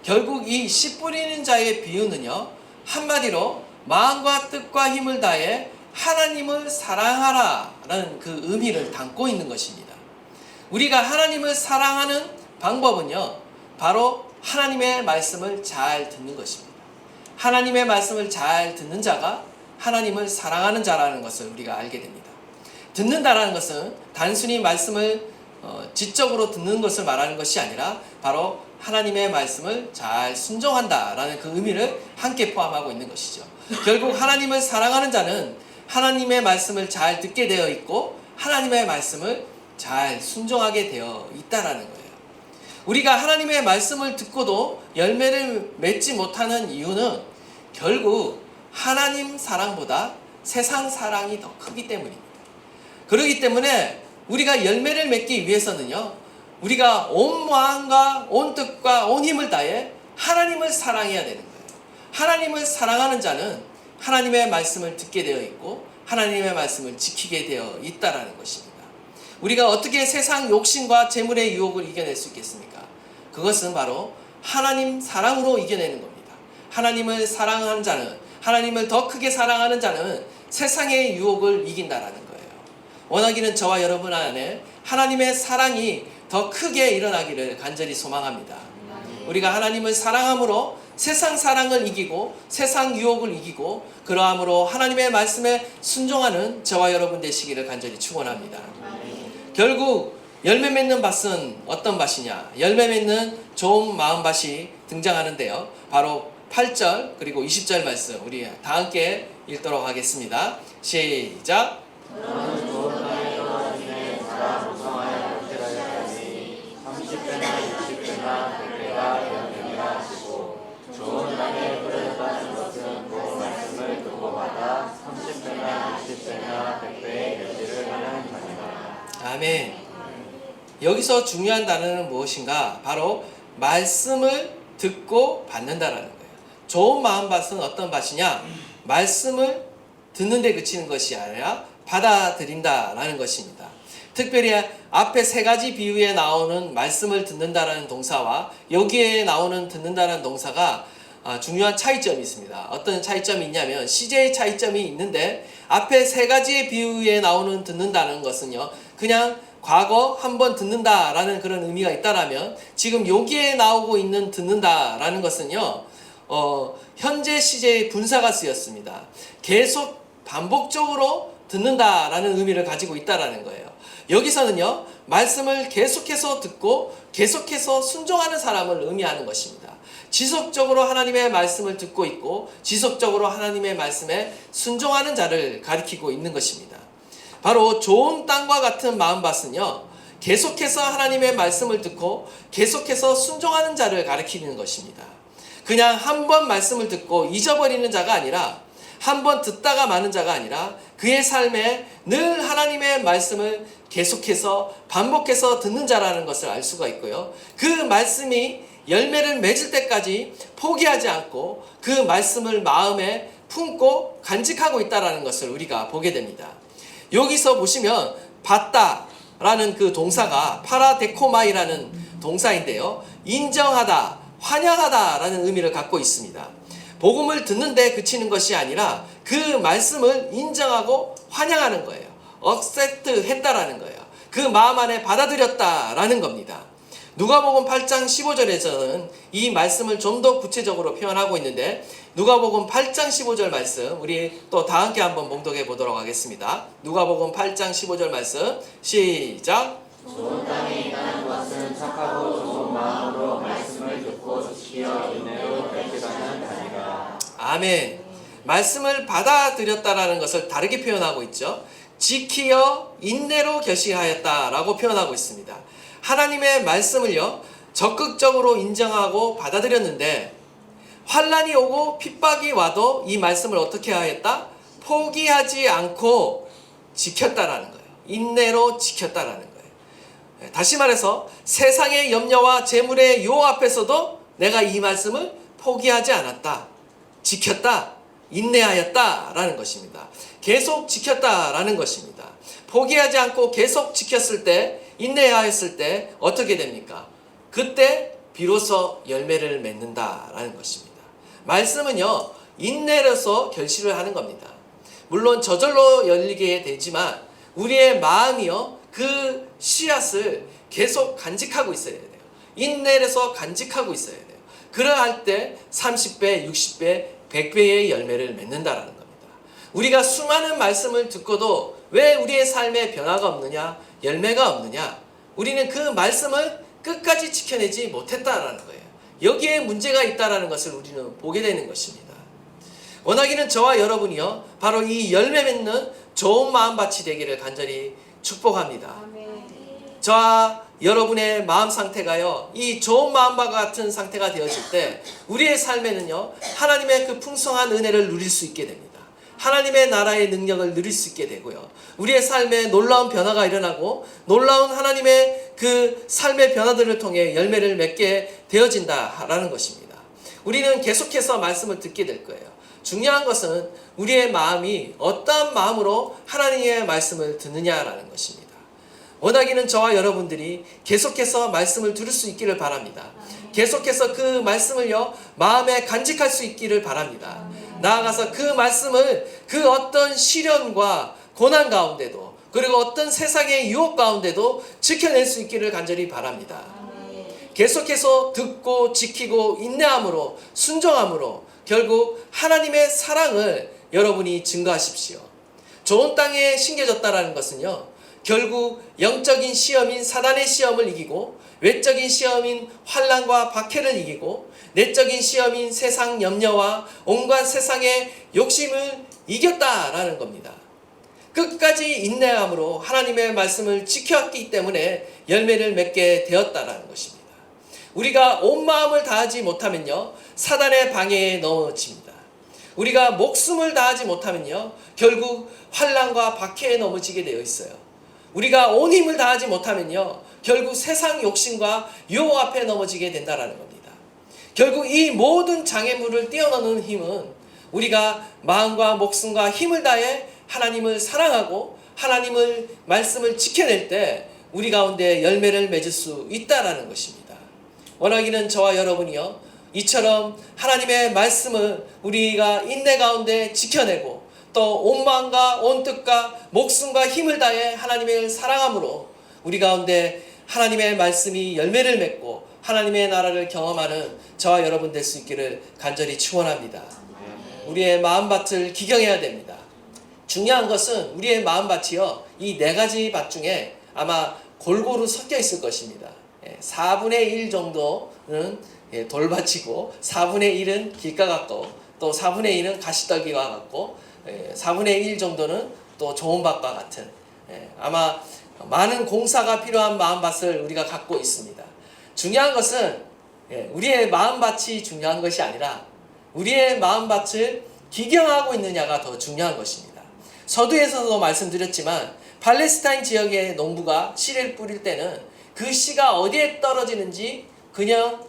Speaker 2: 결국 이 씨 뿌리는 자의 비유는요 한마디로 마음과 뜻과 힘을 다해 하나님을 사랑하라 라는 그 의미를 담고 있는 것입니다. 우리가 하나님을 사랑하는 방법은요 바로 하나님의 말씀을 잘 듣는 것입니다. 하나님의 말씀을 잘 듣는 자가 하나님을 사랑하는 자라는 것을 우리가 알게 됩니다. 듣는다라는 것은 단순히 말씀을 지적으로 듣는 것을 말하는 것이 아니라 바로 하나님의 말씀을 잘 순종한다라는 그 의미를 함께 포함하고 있는 것이죠. 결국 하나님을 사랑하는 자는 하나님의 말씀을 잘 듣게 되어 있고 하나님의 말씀을 잘 순종하게 되어 있다라는 거예요. 우리가 하나님의 말씀을 듣고도 열매를 맺지 못하는 이유는 결국 하나님 사랑보다 세상 사랑이 더 크기 때문입니다. 그렇기 때문에 우리가 열매를 맺기 위해서는요 우리가 온 마음과 온 뜻과 온 힘을 다해 하나님을 사랑해야 되는 거예요. 하나님을 사랑하는 자는 하나님의 말씀을 듣게 되어 있고 하나님의 말씀을 지키게 되어 있다라는 것입니다. 우리가 어떻게 세상 욕심과 재물의 유혹을 이겨낼 수 있겠습니까? 그것은 바로 하나님 사랑으로 이겨내는 겁니다. 하나님을 사랑하는 자는, 하나님을 더 크게 사랑하는 자는 세상의 유혹을 이긴다라는 거예요. 원하기는 저와 여러분 안에 하나님의 사랑이 더 크게 일어나기를 간절히 소망합니다. 우리가 하나님을 사랑함으로 세상 사랑을 이기고 세상 유혹을 이기고 그러함으로 하나님의 말씀에 순종하는 저와 여러분 되시기를 간절히 축원합니다. 결국 열매 맺는 밭은 어떤 밭이냐? 열매 맺는 좋은 마음밭이 등장하는데요. 바로 8절 그리고 20절 말씀 우리 다 함께 읽도록 하겠습니다. 시작.
Speaker 3: 너는 좋은 땅에 떨어지면 자라 무성하여 득실하게 하시니 30배나 60배나 100배가 열매니라 하시고 좋은 땅에 뿌려 빠진 것은 그 말씀을 듣고 받아 30배나 60배나 100배의 열매를 하는 자니라.
Speaker 2: 아멘. 여기서 중요한 단어는 무엇인가? 바로 말씀을 듣고 받는다라는 거예요. 좋은 마음밭은 어떤 밭이냐? 말씀을 듣는 데 그치는 것이 아니라 받아들인다라는 것입니다. 특별히 앞에 세 가지 비유에 나오는 말씀을 듣는다라는 동사와 여기에 나오는 듣는다라는 동사가 중요한 차이점이 있습니다. 어떤 차이점이 있냐면 시제의 차이점이 있는데 앞에 세 가지의 비유에 나오는 듣는다는 것은요 그냥 과거 한번 듣는다라는 그런 의미가 있다라면 지금 여기에 나오고 있는 듣는다라는 것은요 현재 시제의 분사가 쓰였습니다. 계속 반복적으로 듣는다라는 의미를 가지고 있다라는 거예요. 여기서는요 말씀을 계속해서 듣고 계속해서 순종하는 사람을 의미하는 것입니다. 지속적으로 하나님의 말씀을 듣고 있고 지속적으로 하나님의 말씀에 순종하는 자를 가리키고 있는 것입니다. 바로 좋은 땅과 같은 마음밭은요 계속해서 하나님의 말씀을 듣고 계속해서 순종하는 자를 가리키는 것입니다. 그냥 한 번 말씀을 듣고 잊어버리는 자가 아니라 한 번 듣다가 마는 자가 아니라 그의 삶에 늘 하나님의 말씀을 계속해서 반복해서 듣는 자라는 것을 알 수가 있고요. 그 말씀이 열매를 맺을 때까지 포기하지 않고 그 말씀을 마음에 품고 간직하고 있다는 것을 우리가 보게 됩니다. 여기서 보시면 받다라는 그 동사가 파라데코마이라는 동사인데요. 인정하다, 환영하다라는 의미를 갖고 있습니다. 복음을 듣는데 그치는 것이 아니라 그 말씀을 인정하고 환영하는 거예요. accept 했다라는 거예요. 그 마음 안에 받아들였다라는 겁니다. 누가복음 8장 15절에서는 이 말씀을 좀 더 구체적으로 표현하고 있는데 누가복음 8장 15절 말씀 우리 또 다 함께 한번 봉독해 보도록 하겠습니다. 누가복음 8장 15절 말씀 시작.
Speaker 3: 좋은 땅에 있다는 것은 착하고 좋은 마음으로 말씀을 듣고 지키어 은혜로 결실하는 자니라.
Speaker 2: 아멘. 말씀을 받아들였다라는 것을 다르게 표현하고 있죠. 지키어 인내로 결실하였다라고 표현하고 있습니다. 하나님의 말씀을요 적극적으로 인정하고 받아들였는데 환난이 오고 핍박이 와도 이 말씀을 어떻게 하였다? 포기하지 않고 지켰다라는 거예요. 인내로 지켰다라는 거예요. 다시 말해서 세상의 염려와 재물의 유혹 앞에서도 내가 이 말씀을 포기하지 않았다. 지켰다. 인내하였다라는 것입니다. 계속 지켰다라는 것입니다. 포기하지 않고 계속 지켰을 때, 인내하였을 때 어떻게 됩니까? 그때 비로소 열매를 맺는다라는 것입니다. 말씀은요, 인내로서 결실을 하는 겁니다. 물론 저절로 열리게 되지만 우리의 마음이요, 그 씨앗을 계속 간직하고 있어야 돼요. 인내로서 간직하고 있어야 돼요. 그러할 때 30배, 60배, 100배의 열매를 맺는다라는 겁니다. 우리가 수많은 말씀을 듣고도 왜 우리의 삶에 변화가 없느냐, 열매가 없느냐? 우리는 그 말씀을 끝까지 지켜내지 못했다라는 거예요. 여기에 문제가 있다라는 것을 우리는 보게 되는 것입니다. 원하기는 저와 여러분이요, 바로 이 열매 맺는 좋은 마음밭이 되기를 간절히 축복합니다. 저와 여러분의 마음 상태가요, 이 좋은 마음과 같은 상태가 되어질 때 우리의 삶에는요, 하나님의 그 풍성한 은혜를 누릴 수 있게 됩니다. 하나님의 나라의 능력을 누릴 수 있게 되고요, 우리의 삶에 놀라운 변화가 일어나고 놀라운 하나님의 그 삶의 변화들을 통해 열매를 맺게 되어진다라는 것입니다. 우리는 계속해서 말씀을 듣게 될 거예요. 중요한 것은 우리의 마음이 어떠한 마음으로 하나님의 말씀을 듣느냐라는 것입니다. 원하기는 저와 여러분들이 계속해서 말씀을 들을 수 있기를 바랍니다. 계속해서 그 말씀을요, 마음에 간직할 수 있기를 바랍니다. 나아가서 그 말씀을 그 어떤 시련과 고난 가운데도, 그리고 어떤 세상의 유혹 가운데도 지켜낼 수 있기를 간절히 바랍니다. 계속해서 듣고 지키고 인내함으로, 순종함으로 결국 하나님의 사랑을 여러분이 증거하십시오. 좋은 땅에 심겨졌다라는 것은요, 결국 영적인 시험인 사단의 시험을 이기고, 외적인 시험인 환난과 박해를 이기고, 내적인 시험인 세상 염려와 온갖 세상의 욕심을 이겼다라는 겁니다. 끝까지 인내함으로 하나님의 말씀을 지켜왔기 때문에 열매를 맺게 되었다라는 것입니다. 우리가 온 마음을 다하지 못하면요, 사단의 방해에 넘어집니다. 우리가 목숨을 다하지 못하면요, 결국 환난과 박해에 넘어지게 되어 있어요. 우리가 온 힘을 다하지 못하면요, 결국 세상 욕심과 유혹 앞에 넘어지게 된다라는 겁니다. 결국 이 모든 장애물을 뛰어넘는 힘은 우리가 마음과 목숨과 힘을 다해 하나님을 사랑하고 하나님을 말씀을 지켜낼 때 우리 가운데 열매를 맺을 수 있다라는 것입니다. 원하기는 저와 여러분이요, 이처럼 하나님의 말씀을 우리가 인내 가운데 지켜내고 또 온 마음과 온 뜻과 목숨과 힘을 다해 하나님을 사랑함으로 우리 가운데 하나님의 말씀이 열매를 맺고 하나님의 나라를 경험하는 저와 여러분 될 수 있기를 간절히 축원합니다. 우리의 마음밭을 기경해야 됩니다. 중요한 것은 우리의 마음밭이요, 이 네 가지 밭 중에 아마 골고루 섞여 있을 것입니다. 4분의 1 정도는 돌밭이고 4분의 1은 길가 같고 또 4분의 1은 가시떨기와 같고 4분의 1 정도는 또 좋은 밭과 같은, 아마 많은 공사가 필요한 마음밭을 우리가 갖고 있습니다. 중요한 것은 우리의 마음밭이 중요한 것이 아니라 우리의 마음밭을 기경하고 있느냐가 더 중요한 것입니다. 서두에서도 말씀드렸지만 팔레스타인 지역의 농부가 씨를 뿌릴 때는 그 씨가 어디에 떨어지는지 그냥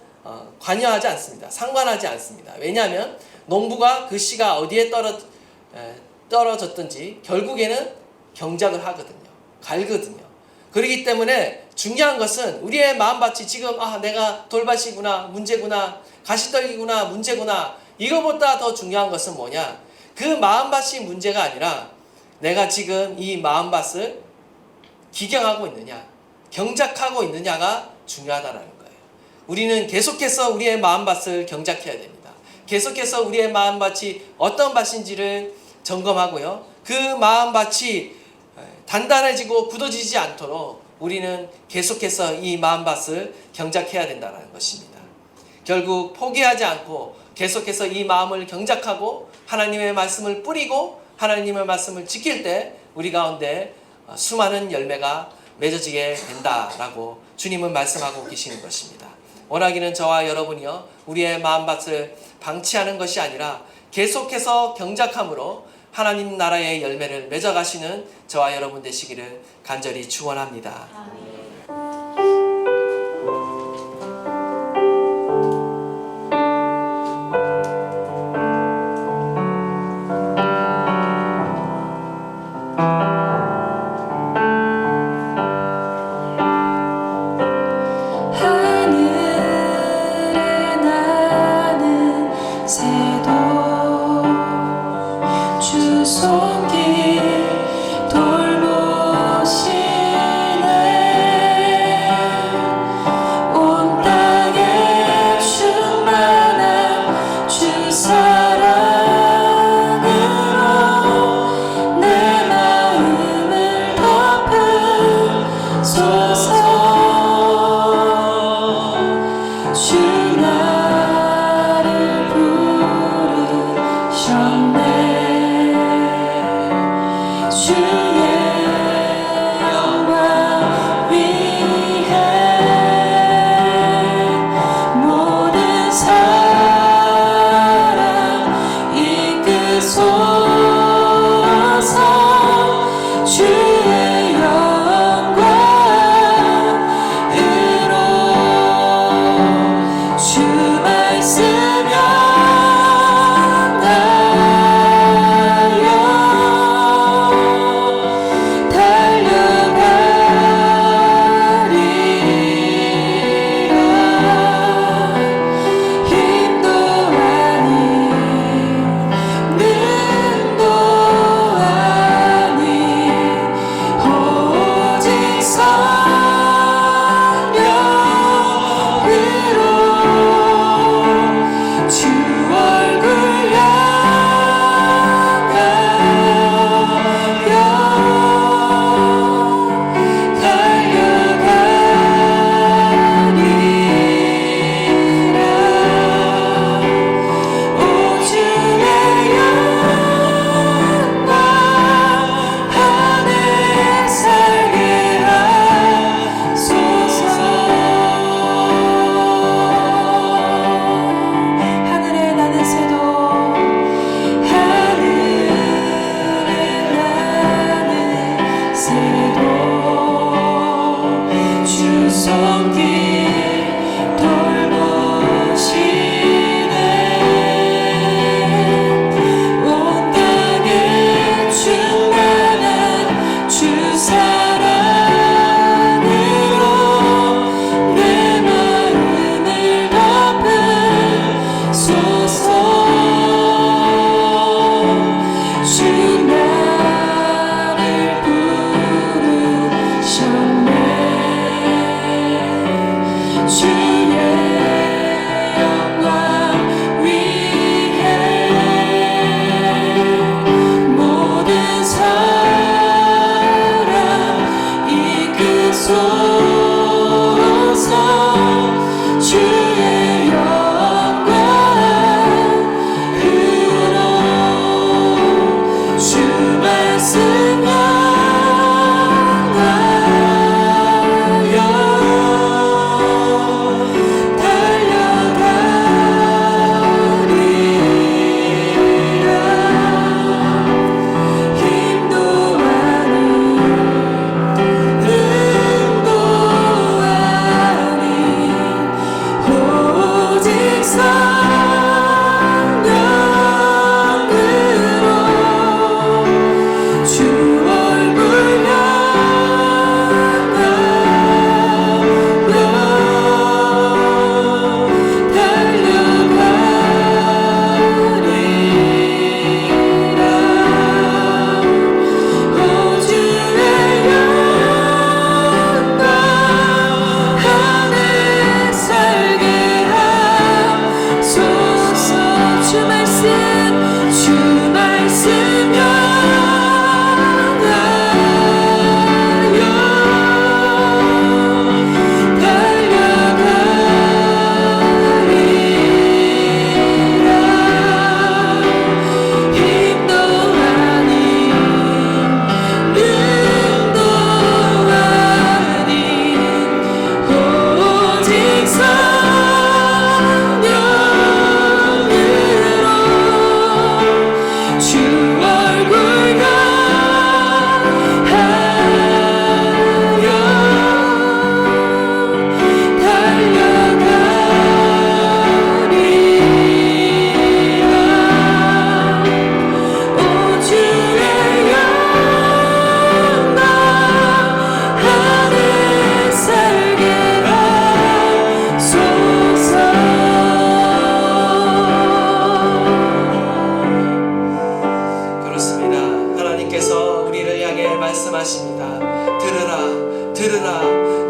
Speaker 2: 관여하지 않습니다. 상관하지 않습니다. 왜냐하면 농부가 그 씨가 어디에 떨어졌든지 결국에는 경작을 하거든요. 갈거든요. 그렇기 때문에 중요한 것은 우리의 마음밭이 지금 내가 돌밭이구나, 문제구나, 가시떨기구나, 문제구나, 이거보다 더 중요한 것은 뭐냐, 그 마음밭이 문제가 아니라 내가 지금 이 마음밭을 기경하고 있느냐, 경작하고 있느냐가 중요하다는 거예요. 우리는 계속해서 우리의 마음밭을 경작해야 됩니다. 계속해서 우리의 마음밭이 어떤 밭인지를 점검하고요. 그 마음밭이 단단해지고 굳어지지 않도록 우리는 계속해서 이 마음밭을 경작해야 된다는 것입니다. 결국 포기하지 않고 계속해서 이 마음을 경작하고 하나님의 말씀을 뿌리고 하나님의 말씀을 지킬 때 우리 가운데 수많은 열매가 맺어지게 된다라고 주님은 말씀하고 계시는 것입니다. 원하기는 저와 여러분이요, 우리의 마음밭을 방치하는 것이 아니라 계속해서 경작함으로 하나님 나라의 열매를 맺어가시는 저와 여러분 되시기를 간절히 축원합니다.
Speaker 1: 하늘에 나는 새도 주 손길 돌보시네. 온 땅에 충만한 주 사랑으로 내 마음을 덮으소서. 주 나를 부르셨네. 주의 영광 위해 모든 사랑 이끄소서. 주의 영광으로 주 말씀을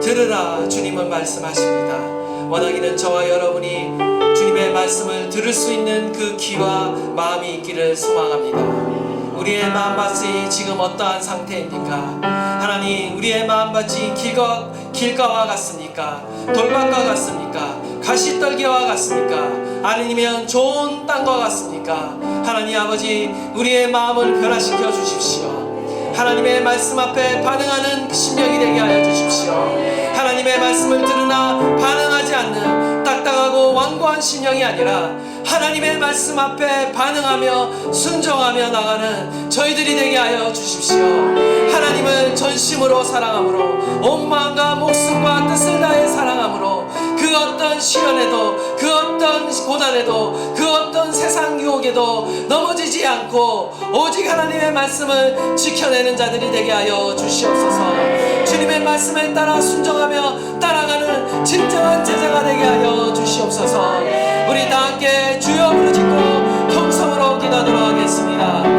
Speaker 2: 들으라 주님은 말씀하십니다. 원하기는 저와 여러분이 주님의 말씀을 들을 수 있는 그 귀와 마음이 있기를 소망합니다. 우리의 마음밭이 지금 어떠한 상태입니까? 하나님, 우리의 마음밭이 길가와 같습니까? 돌밭과 같습니까? 가시떨기와 같습니까? 아니면 좋은 땅과 같습니까? 하나님 아버지, 우리의 마음을 변화시켜 주십시오. 하나님의 말씀 앞에 반응하는 심령이 되게 하여 주십시오. 하나님의 말씀을 들으나 반응하지 않는 딱딱하고 완고한 심령이 아니라 하나님의 말씀 앞에 반응하며 순종하며 나가는 저희들이 되게 하여 주십시오. 하나님을 전심으로 사랑함으로 온 마음과 목숨과 뜻을 다해 사랑함으로 그 어떤 시련에도 그 어떤 고난에도 그 어떤 세상 유혹에도 넘어지지 않고 오직 하나님의 말씀을 지켜내는 자들이 되게 하여 주시옵소서. 주님의 말씀에 따라 순종하며 따라가는 진정한 제자가 되게 하여 주시옵소서. 우리 다 함께 주여 부르짖고 통성으로 기도하도록 하겠습니다.